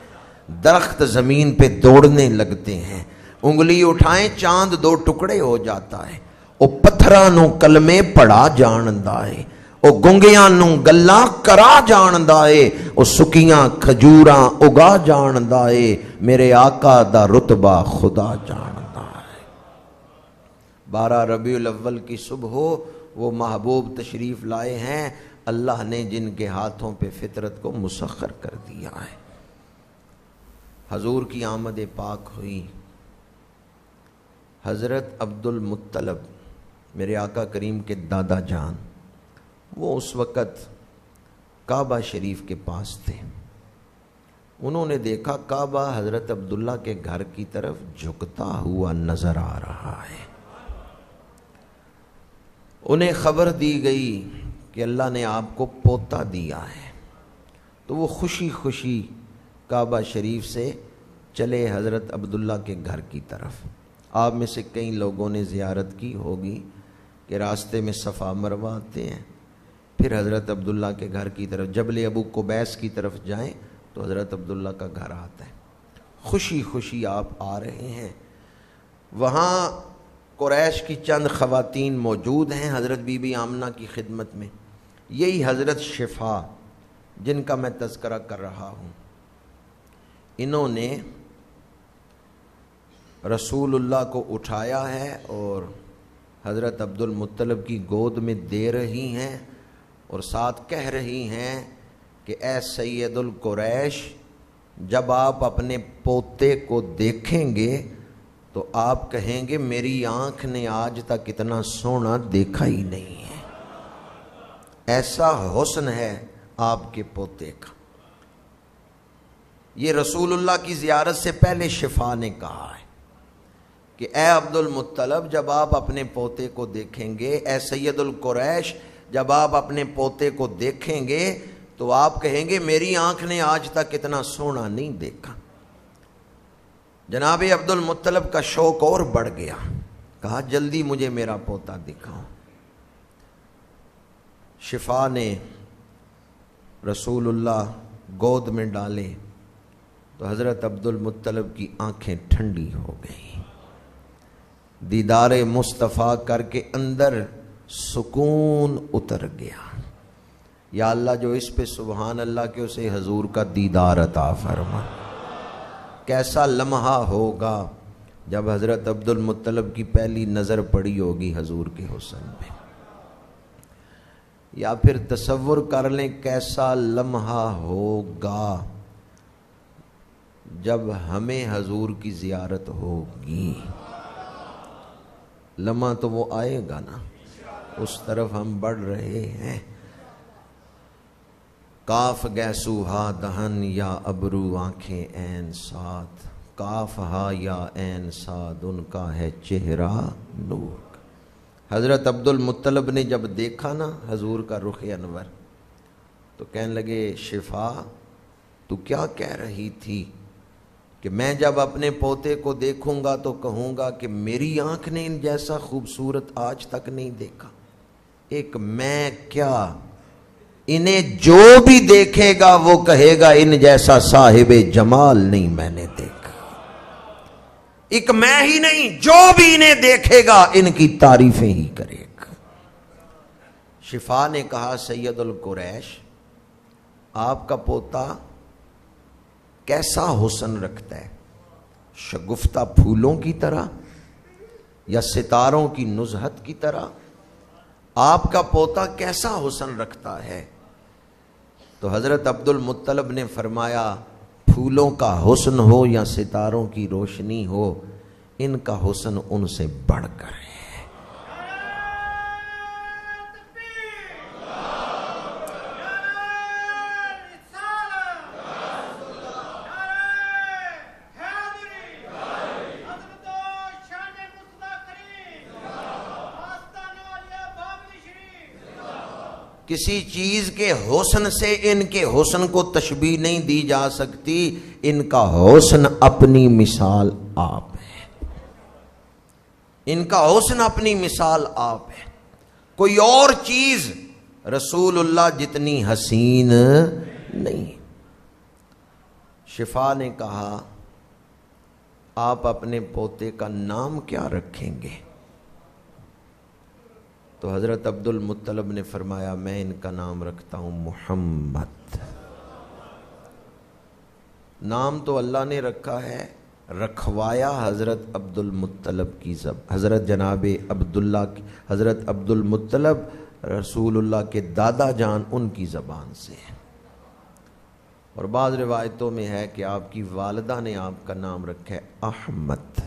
درخت زمین پہ دوڑنے لگتے ہیں، انگلی اٹھائیں چاند دو ٹکڑے ہو جاتا ہے۔ او پتھراں نو کلمے پڑھا جاندا ہے، او گنگیاں نو گلاں کرا جاندا ہے، او سکیاں کھجوراں اگا جاندا ہے، میرے آقا دا رتبہ خدا جاندا ہے۔ 12 ربیع الاول کی صبح ہو، وہ محبوب تشریف لائے ہیں، اللہ نے جن کے ہاتھوں پہ فطرت کو مسخر کر دیا ہے۔ حضور کی آمد پاک ہوئی، حضرت عبد المطلب میرے آقا کریم کے دادا جان، وہ اس وقت کعبہ شریف کے پاس تھے۔ انہوں نے دیکھا کعبہ حضرت عبداللہ کے گھر کی طرف جھکتا ہوا نظر آ رہا ہے۔ انہیں خبر دی گئی کہ اللہ نے آپ کو پوتا دیا ہے، تو وہ خوشی خوشی کعبہ شریف سے چلے حضرت عبداللہ کے گھر کی طرف۔ آپ میں سے کئی لوگوں نے زیارت کی ہوگی کہ راستے میں صفا مروہ آتے ہیں، پھر حضرت عبداللہ کے گھر کی طرف جبل ابو قبیس کی طرف جائیں تو حضرت عبداللہ کا گھر آتا ہے۔ خوشی خوشی آپ آ رہے ہیں، وہاں قریش کی چند خواتین موجود ہیں حضرت بی بی آمنہ کی خدمت میں، یہی حضرت شفا جن کا میں تذکرہ کر رہا ہوں، انہوں نے رسول اللہ کو اٹھایا ہے اور حضرت عبد المطلب کی گود میں دے رہی ہیں، اور ساتھ کہہ رہی ہیں کہ اے سید القریش، جب آپ اپنے پوتے کو دیکھیں گے تو آپ کہیں گے میری آنکھ نے آج تک اتنا سونا دیکھا ہی نہیں ہے، ایسا حسن ہے آپ کے پوتے کا۔ یہ رسول اللہ کی زیارت سے پہلے شفا نے کہا ہے کہ اے عبد المطلب، جب آپ اپنے پوتے کو دیکھیں گے، اے سید القریش، جب آپ اپنے پوتے کو دیکھیں گے تو آپ کہیں گے میری آنکھ نے آج تک اتنا سونا نہیں دیکھا۔ جناب عبد المطلب کا شوق اور بڑھ گیا، کہا جلدی مجھے میرا پوتا دکھاؤ۔ شفا نے رسول اللہ گود میں ڈالے تو حضرت عبد المطلب کی آنکھیں ٹھنڈی ہو گئیں، دیدار مصطفیٰ کر کے اندر سکون اتر گیا۔ یا اللہ جو اس پہ سبحان اللہ کہ اسے حضور کا دیدار عطا فرما۔ کیسا لمحہ ہوگا جب حضرت عبد المطلب کی پہلی نظر پڑی ہوگی حضور کے حسن پہ، یا پھر تصور کر لیں کیسا لمحہ ہوگا جب ہمیں حضور کی زیارت ہوگی۔ لمحہ تو وہ آئے گا نا، اس طرف ہم بڑھ رہے ہیں۔ کاف گیسو ہا دہن یا ابرو آنکھیں عین ساتھ، کاف ہا یا عین ساتھ ان کا ہے چہرہ نور۔ حضرت عبد المطلب نے جب دیکھا نا حضور کا رخ انور تو کہنے لگے شفا تو کیا کہہ رہی تھی کہ میں جب اپنے پوتے کو دیکھوں گا تو کہوں گا کہ میری آنکھ نے ان جیسا خوبصورت آج تک نہیں دیکھا۔ ایک میں کیا، انہیں جو بھی دیکھے گا وہ کہے گا ان جیسا صاحب جمال نہیں میں نے دیکھا۔ ایک میں ہی نہیں، جو بھی انہیں دیکھے گا ان کی تعریفیں ہی کرے گا۔ شفا نے کہا سید القریش آپ کا پوتا کیسا حسن رکھتا ہے، شگفتہ پھولوں کی طرح یا ستاروں کی نزہت کی طرح؟ آپ کا پوتا کیسا حسن رکھتا ہے؟ تو حضرت عبد المطلب نے فرمایا پھولوں کا حسن ہو یا ستاروں کی روشنی ہو، ان کا حسن ان سے بڑھ کر ہے۔ کسی چیز کے حسن سے ان کے حسن کو تشبیہ نہیں دی جا سکتی، ان کا حسن اپنی مثال آپ ہے، ان کا حسن اپنی مثال آپ ہے۔ کوئی اور چیز رسول اللہ جتنی حسین نہیں۔ شفا نے کہا آپ اپنے پوتے کا نام کیا رکھیں گے؟ تو حضرت عبد المطلب نے فرمایا میں ان کا نام رکھتا ہوں محمد۔ نام تو اللہ نے رکھا ہے، رکھوایا حضرت عبد المطلب کی حضرت جناب عبداللہ کی، حضرت عبد المطلب رسول اللہ کے دادا جان ان کی زبان سے ہے۔ اور بعض روایتوں میں ہے کہ آپ کی والدہ نے آپ کا نام رکھا ہے احمد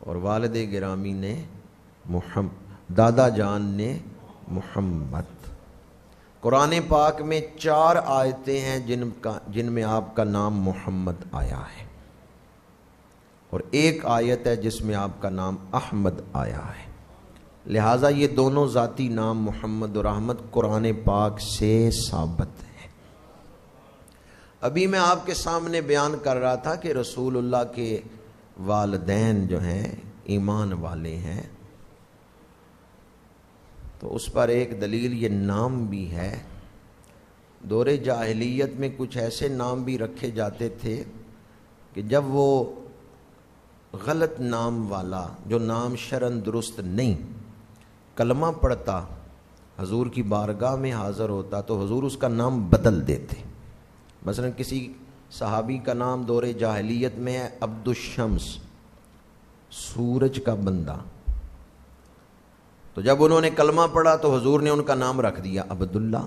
اور والد گرامی نے محمد، دادا جان نے محمد۔ قرآن پاک میں 4 آیتیں ہیں جن میں آپ کا نام محمد آیا ہے، اور 1 آیت ہے جس میں آپ کا نام احمد آیا ہے۔ لہٰذا یہ دونوں ذاتی نام محمد اور احمد قرآن پاک سے ثابت ہے۔ ابھی میں آپ کے سامنے بیان کر رہا تھا کہ رسول اللہ کے والدین جو ہیں ایمان والے ہیں، تو اس پر ایک دلیل یہ نام بھی ہے۔ دور جاہلیت میں کچھ ایسے نام بھی رکھے جاتے تھے کہ جب وہ غلط نام والا جو نام شرعاً درست نہیں کلمہ پڑھتا، حضور کی بارگاہ میں حاضر ہوتا تو حضور اس کا نام بدل دیتے۔ مثلا کسی صحابی کا نام دور جاہلیت میں ہے عبد الشمس، سورج کا بندہ، تو جب انہوں نے کلمہ پڑھا تو حضور نے ان کا نام رکھ دیا عبداللہ،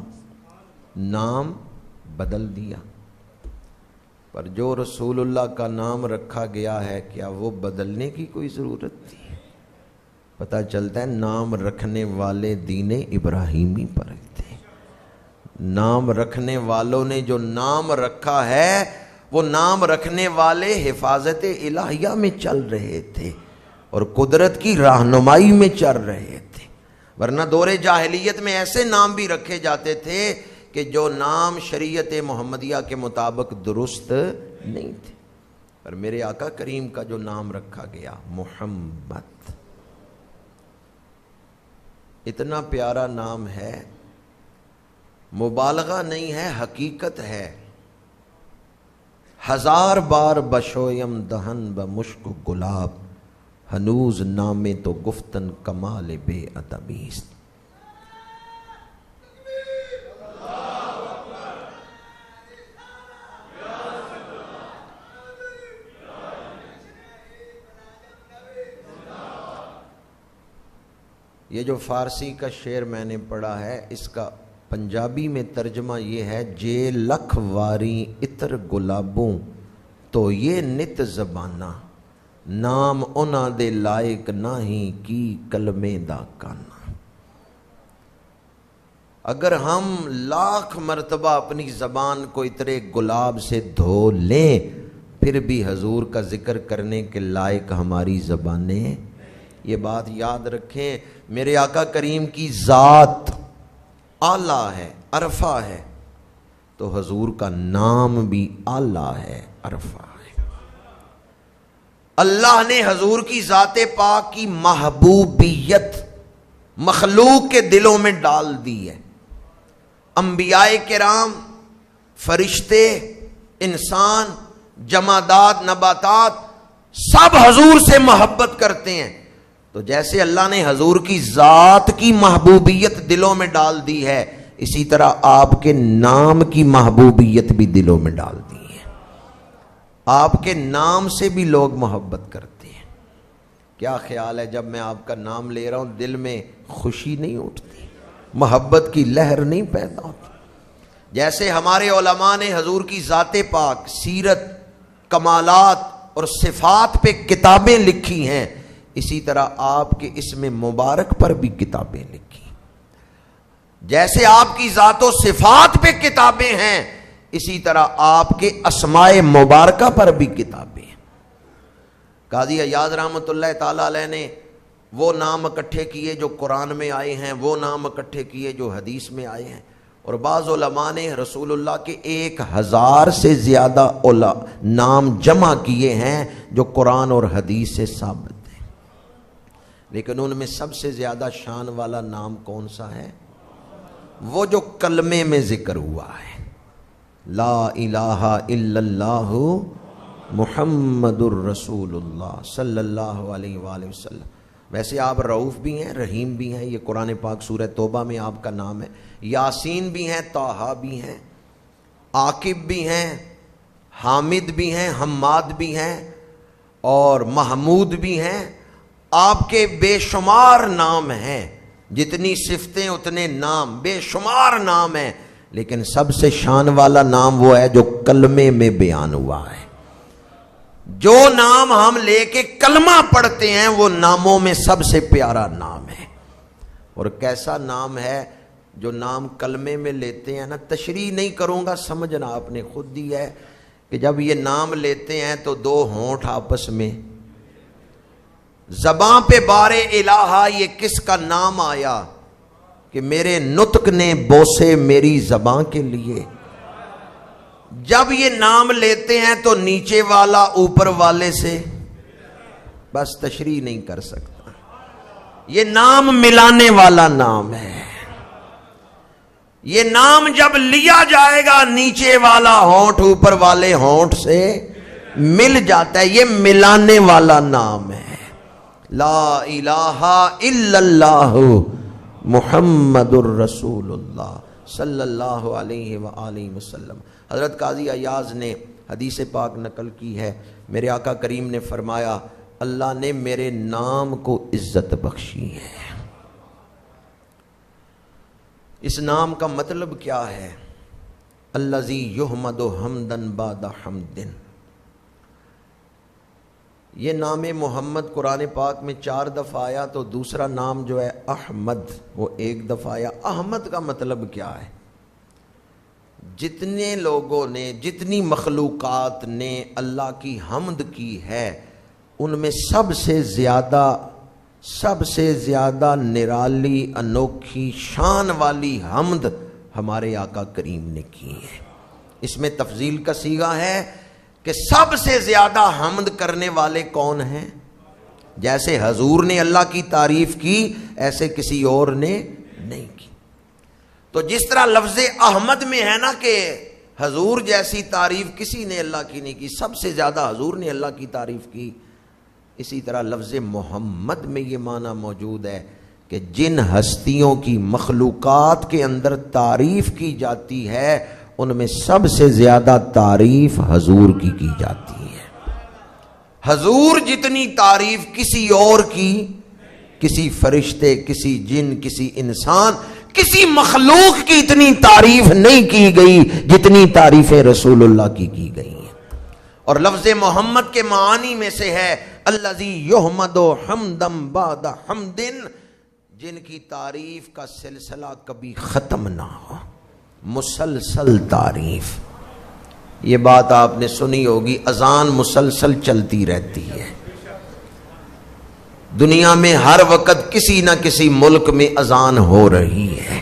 نام بدل دیا۔ پر جو رسول اللہ کا نام رکھا گیا ہے کیا وہ بدلنے کی کوئی ضرورت تھی؟ پتہ چلتا ہے نام رکھنے والے دین ابراہیمی پر تھے۔ نام رکھنے والوں نے جو نام رکھا ہے وہ نام رکھنے والے حفاظت الہیہ میں چل رہے تھے اور قدرت کی رہنمائی میں چل رہے تھے، ورنہ دور جاہلیت میں ایسے نام بھی رکھے جاتے تھے کہ جو نام شریعت محمدیہ کے مطابق درست نہیں تھے۔ پر میرے آقا کریم کا جو نام رکھا گیا محمد، اتنا پیارا نام ہے، مبالغہ نہیں ہے، حقیقت ہے۔ 1000 بار بشویم دہن بمشک گلاب، ہنوز نامے تو گفتن کمال بے ادبیست۔ یہ جو فارسی کا شعر میں نے پڑھا ہے، اس کا پنجابی میں ترجمہ یہ ہے، جے لکھ واری عطر گلابوں تو یہ نت زبانہ، نام انہاں دے لائق نہیں کی کلمے دا کانا۔ اگر ہم 1,00,000 مرتبہ اپنی زبان کو عطر گلاب سے دھو لیں، پھر بھی حضور کا ذکر کرنے کے لائق ہماری زبانیں۔ یہ بات یاد رکھیں، میرے آقا کریم کی ذات اعلیٰ ہے، عرفہ ہے، تو حضور کا نام بھی اعلیٰ ہے، عرفہ ہے۔ اللہ نے حضور کی ذات پاک کی محبوبیت مخلوق کے دلوں میں ڈال دی ہے۔ انبیاء کرام، فرشتے، انسان، جمادات، نباتات سب حضور سے محبت کرتے ہیں۔ تو جیسے اللہ نے حضور کی ذات کی محبوبیت دلوں میں ڈال دی ہے، اسی طرح آپ کے نام کی محبوبیت بھی دلوں میں ڈال دی ہے۔ آپ کے نام سے بھی لوگ محبت کرتے ہیں۔ کیا خیال ہے جب میں آپ کا نام لے رہا ہوں دل میں خوشی نہیں اٹھتی، محبت کی لہر نہیں پیدا ہوتی؟ جیسے ہمارے علماء نے حضور کی ذات پاک، سیرت، کمالات اور صفات پہ کتابیں لکھی ہیں، اسی طرح آپ کے اسم مبارک پر بھی کتابیں لکھی۔ جیسے آپ کی ذات و صفات پہ کتابیں ہیں، اسی طرح آپ کے اسماء مبارکہ پر بھی کتابیں ہیں۔ قاضی عیاض رحمۃ اللہ تعالی علیہ نے وہ نام اکٹھے کیے جو قرآن میں آئے ہیں، وہ نام اکٹھے کیے جو حدیث میں آئے ہیں، اور بعض علماء نے رسول اللہ کے 1000 سے زیادہ نام جمع کیے ہیں جو قرآن اور حدیث سے ثابت ہیں۔ لیکن ان میں سب سے زیادہ شان والا نام کون سا ہے؟ وہ جو کلمے میں ذکر ہوا ہے، لا الہ الا اللہ محمد الرسول اللہ صلی اللہ علیہ وآلہ وسلم۔ ویسے آپ رؤوف بھی ہیں، رحیم بھی ہیں، یہ قرآن پاک سورہ توبہ میں آپ کا نام ہے۔ یاسین بھی ہیں، طٰہٰ بھی ہیں، عاقب بھی ہیں، حامد بھی ہیں، حماد بھی ہیں، اور محمود بھی ہیں۔ آپ کے بے شمار نام ہیں، جتنی صفتیں اتنے نام، بے شمار نام ہیں، لیکن سب سے شان والا نام وہ ہے جو کلمے میں بیان ہوا ہے۔ جو نام ہم لے کے کلمہ پڑھتے ہیں وہ ناموں میں سب سے پیارا نام ہے۔ اور کیسا نام ہے جو نام کلمے میں لیتے ہیں نا، تشریح نہیں کروں گا، سمجھنا آپ نے خود ہی ہے کہ جب یہ نام لیتے ہیں تو 2 ہونٹ آپس میں، زباں پہ بارے الہا یہ کس کا نام آیا کہ میرے نطق نے بوسے میری زباں کے لیے۔ جب یہ نام لیتے ہیں تو نیچے والا اوپر والے سے، بس تشریح نہیں کر سکتا، یہ نام ملانے والا نام ہے۔ یہ نام جب لیا جائے گا نیچے والا ہونٹ اوپر والے ہونٹ سے مل جاتا ہے، یہ ملانے والا نام ہے۔ لا الہ الا اللہ محمد الرسول اللہ صلی اللہ علیہ وآلہ وسلم۔ حضرت قاضی عیاض نے حدیث پاک نقل کی ہے، میرے آقا کریم نے فرمایا، اللہ نے میرے نام کو عزت بخشی ہے۔ اس نام کا مطلب کیا ہے؟ الذی یحمد حمدا بعد حمد۔ یہ نام محمد قرآن پاک میں 4 دفعہ آیا، تو دوسرا نام جو ہے احمد وہ 1 دفعہ آیا۔ احمد کا مطلب کیا ہے؟ جتنے لوگوں نے، جتنی مخلوقات نے اللہ کی حمد کی ہے، ان میں سب سے زیادہ نرالی، انوکھی، شان والی حمد ہمارے آقا کریم نے کی ہے۔ اس میں تفضیل کا صیغہ ہے کہ سب سے زیادہ حمد کرنے والے کون ہیں؟ جیسے حضور نے اللہ کی تعریف کی ایسے کسی اور نے نہیں کی۔ تو جس طرح لفظ احمد میں ہے نا کہ حضور جیسی تعریف کسی نے اللہ کی نہیں کی، سب سے زیادہ حضور نے اللہ کی تعریف کی، اسی طرح لفظ محمد میں یہ معنی موجود ہے کہ جن ہستیوں کی مخلوقات کے اندر تعریف کی جاتی ہے ان میں سب سے زیادہ تعریف حضور کی جاتی ہے۔ حضور جتنی تعریف کسی اور کی، کسی فرشتے، کسی جن، کسی انسان، کسی مخلوق کی اتنی تعریف نہیں کی گئی جتنی تعریفیں رسول اللہ کی گئی ہیں۔ اور لفظ محمد کے معانی میں سے ہے الذی یحمد حمدا بعد حمد، جن کی تعریف کا سلسلہ کبھی ختم نہ ہو، مسلسل تعریف۔ یہ بات آپ نے سنی ہوگی، اذان مسلسل چلتی رہتی ہے دنیا میں، ہر وقت کسی نہ کسی ملک میں اذان ہو رہی ہے،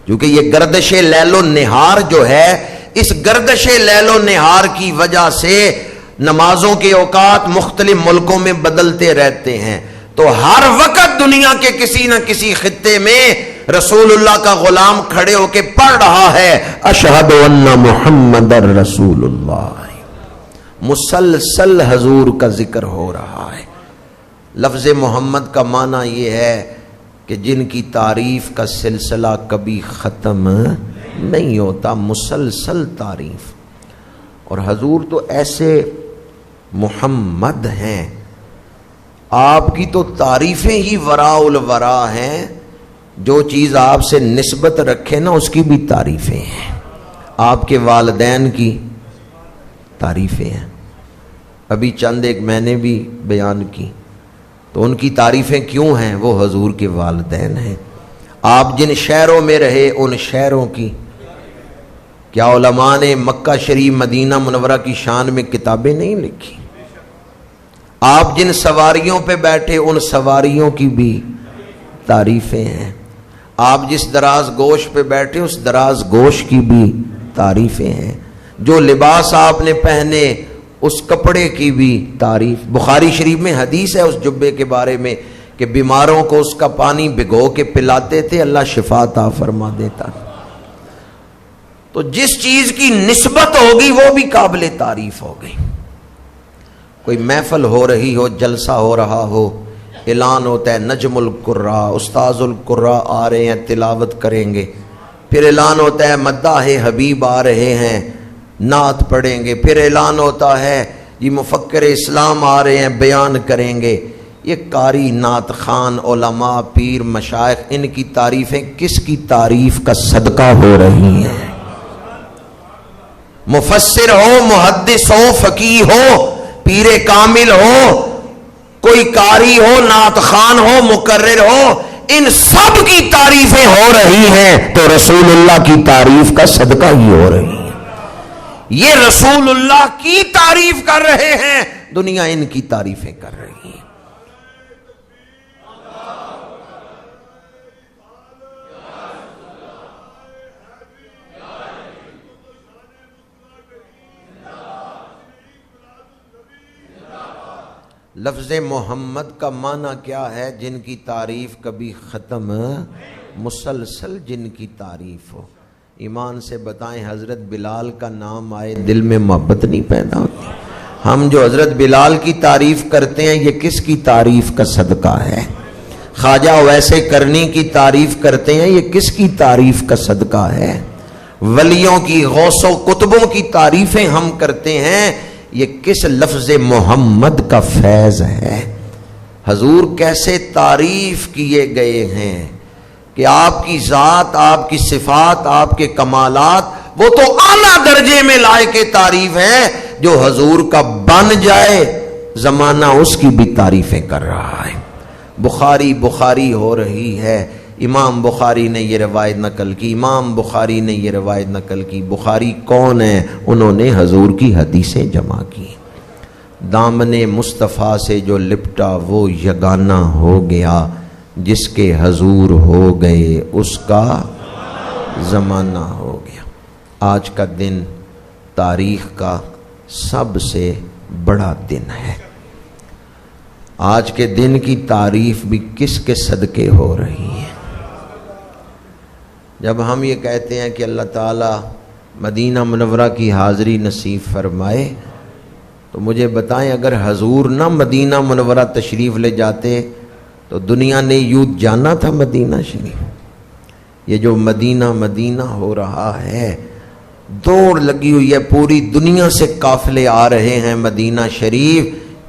کیونکہ یہ گردش لیل و نہار جو ہے، اس گردش لیل و نہار کی وجہ سے نمازوں کے اوقات مختلف ملکوں میں بدلتے رہتے ہیں، تو ہر وقت دنیا کے کسی نہ کسی خطے میں رسول اللہ کا غلام کھڑے ہو کے پڑھ رہا ہے اشہد ان محمد رسول اللہ، مسلسل حضور کا ذکر ہو رہا ہے۔ لفظ محمد کا معنی یہ ہے کہ جن کی تعریف کا سلسلہ کبھی ختم نہیں ہوتا، مسلسل تعریف۔ اور حضور تو ایسے محمد ہیں، آپ کی تو تعریفیں ہی وراء الورا ہیں، جو چیز آپ سے نسبت رکھے نا اس کی بھی تعریفیں ہیں۔ آپ کے والدین کی تعریفیں ہیں، ابھی چند ایک میں نے بھی بیان کی، تو ان کی تعریفیں کیوں ہیں؟ وہ حضور کے والدین ہیں۔ آپ جن شہروں میں رہے ان شہروں کی، کیا علماء نے مکہ شریف مدینہ منورہ کی شان میں کتابیں نہیں لکھی؟ آپ جن سواریوں پہ بیٹھے ان سواریوں کی بھی تعریفیں ہیں، آپ جس دراز گوش پہ بیٹھے اس دراز گوش کی بھی تعریفیں ہیں، جو لباس آپ نے پہنے اس کپڑے کی بھی تعریف۔ بخاری شریف میں حدیث ہے اس جبے کے بارے میں کہ بیماروں کو اس کا پانی بھگو کے پلاتے تھے، اللہ شفا عطا فرما دیتا۔ تو جس چیز کی نسبت ہوگی وہ بھی قابل تعریف ہو گئی۔ کوئی محفل ہو رہی ہو، جلسہ ہو رہا ہو، اعلان ہوتا ہے نجم القراء، استاذ القراء آ رہے ہیں تلاوت کریں گے، پھر اعلان ہوتا ہے مداح حبیب آ رہے ہیں نعت پڑھیں گے، پھر اعلان ہوتا ہے یہ مفکر اسلام آ رہے ہیں بیان کریں گے۔ یہ قاری، نعت خان، علماء، پیر، مشائخ، ان کی تعریفیں کس کی تعریف کا صدقہ ہو رہی ہیں؟ مفسر ہو، محدث ہو، فقیہ ہو، پیر کامل ہو، کوئی قاری ہو، نعت خان ہو، مقرر ہو، ان سب کی تعریفیں ہو رہی ہیں تو رسول اللہ کی تعریف کا صدقہ ہی ہو رہی ہے۔ یہ رسول اللہ کی تعریف کر رہے ہیں، دنیا ان کی تعریفیں کر رہی ہے۔ لفظ محمد کا معنی کیا ہے؟ جن کی تعریف کبھی ختم، مسلسل جن کی تعریف ہو۔ ایمان سے بتائیں، حضرت بلال کا نام آئے دل میں محبت نہیں پیدا ہوتی؟ ہم جو حضرت بلال کی تعریف کرتے ہیں یہ کس کی تعریف کا صدقہ ہے؟ خواجہ ویسے کرنی کی تعریف کرتے ہیں یہ کس کی تعریف کا صدقہ ہے؟ ولیوں کی، غوث و قطبوں کی تعریفیں ہم کرتے ہیں، یہ کس لفظ محمد کا فیض ہے؟ حضور کیسے تعریف کیے گئے ہیں کہ آپ کی ذات، آپ کی صفات، آپ کے کمالات وہ تو اعلیٰ درجے میں لائق تعریف ہے۔ جو حضور کا بن جائے زمانہ اس کی بھی تعریفیں کر رہا ہے۔ بخاری ہو رہی ہے، امام بخاری نے یہ روایت نقل کی، امام بخاری نے یہ روایت نقل کی۔ بخاری کون ہیں؟ انہوں نے حضور کی حدیثیں جمع کی۔ دامن مصطفیٰ سے جو لپٹا وہ یگانہ ہو گیا، جس کے حضور ہو گئے اس کا زمانہ ہو گیا۔ آج کا دن تاریخ کا سب سے بڑا دن ہے۔ آج کے دن کی تعریف بھی کس کے صدقے ہو رہی ہے؟ جب ہم یہ کہتے ہیں کہ اللہ تعالیٰ مدینہ منورہ کی حاضری نصیب فرمائے، تو مجھے بتائیں اگر حضور نہ مدینہ منورہ تشریف لے جاتے تو دنیا نے یوں جانا تھا مدینہ شریف؟ یہ جو مدینہ مدینہ ہو رہا ہے، دوڑ لگی ہوئی ہے، پوری دنیا سے قافلے آ رہے ہیں مدینہ شریف،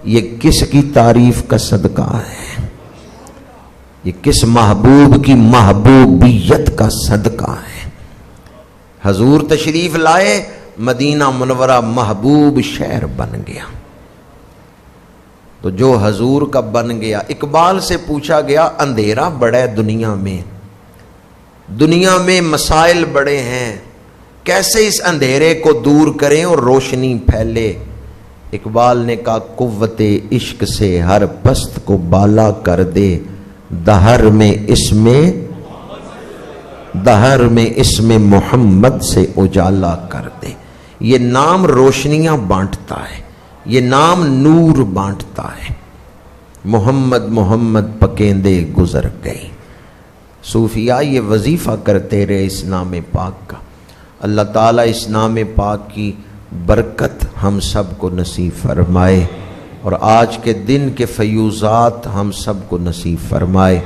یہ کس کی تعریف کا صدقہ ہے؟ یہ کس محبوب کی محبوبیت کا صدقہ ہے؟ حضور تشریف لائے، مدینہ منورہ محبوب شہر بن گیا۔ تو جو حضور کا بن گیا، اقبال سے پوچھا گیا اندھیرا بڑا ہے دنیا میں مسائل بڑے ہیں، کیسے اس اندھیرے کو دور کریں اور روشنی پھیلے؟ اقبال نے کہا قوت عشق سے ہر پست کو بالا کر دے، دہر میں اس میں محمد سے اجالا کر دے۔ یہ نام روشنیاں بانٹتا ہے، یہ نام نور بانٹتا ہے۔ محمد محمد پکیندے گزر گئی۔ صوفیاء یہ وظیفہ کرتے رہے اس نام پاک کا۔ اللہ تعالیٰ اس نام پاک کی برکت ہم سب کو نصیب فرمائے، اور آج کے دن کے فیوزات ہم سب کو نصیب فرمائے۔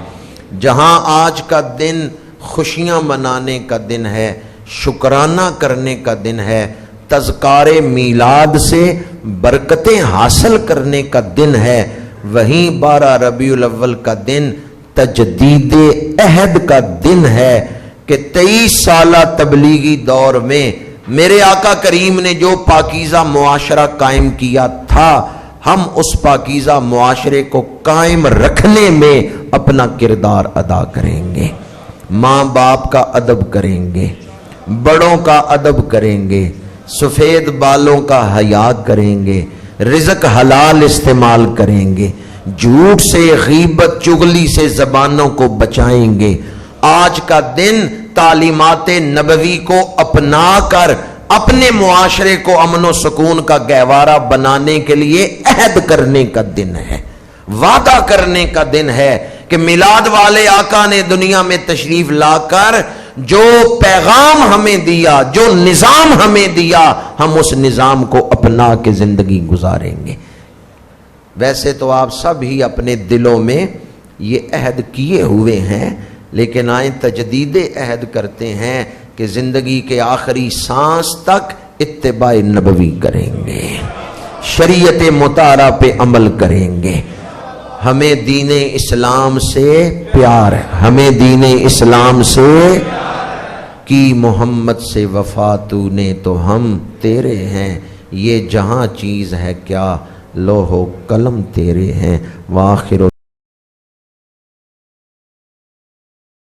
جہاں آج کا دن خوشیاں منانے کا دن ہے، شکرانہ کرنے کا دن ہے، تذکار میلاد سے برکتیں حاصل کرنے کا دن ہے، وہیں 12 ربیع الاول کا دن تجدید عہد کا دن ہے کہ 23 سالہ تبلیغی دور میں میرے آقا کریم نے جو پاکیزہ معاشرہ قائم کیا تھا، ہم اس پاکیزہ معاشرے کو قائم رکھنے میں اپنا کردار ادا کریں گے۔ ماں باپ کا ادب کریں گے، بڑوں کا ادب کریں گے، سفید بالوں کا حیا کریں گے، رزق حلال استعمال کریں گے، جھوٹ سے غیبت چغلی سے زبانوں کو بچائیں گے۔ آج کا دن تعلیمات نبوی کو اپنا کر اپنے معاشرے کو امن و سکون کا گہوارہ بنانے کے لیے عہد کرنے کا دن ہے، وعدہ کرنے کا دن ہے کہ میلاد والے آقا نے دنیا میں تشریف لا کر جو پیغام ہمیں دیا، جو نظام ہمیں دیا، ہم اس نظام کو اپنا کے زندگی گزاریں گے۔ ویسے تو آپ سب ہی اپنے دلوں میں یہ عہد کیے ہوئے ہیں، لیکن آئیں تجدید عہد کرتے ہیں کہ زندگی کے آخری سانس تک اتباع نبوی کریں گے، شریعت مطہرہ پہ عمل کریں گے۔ ہمیں دین اسلام سے پیار ہے، ہمیں دین اسلام سے کی محمد سے وفا تو نے تو ہم تیرے ہیں، یہ جہاں چیز ہے کیا لوح و قلم تیرے ہیں۔ وآخر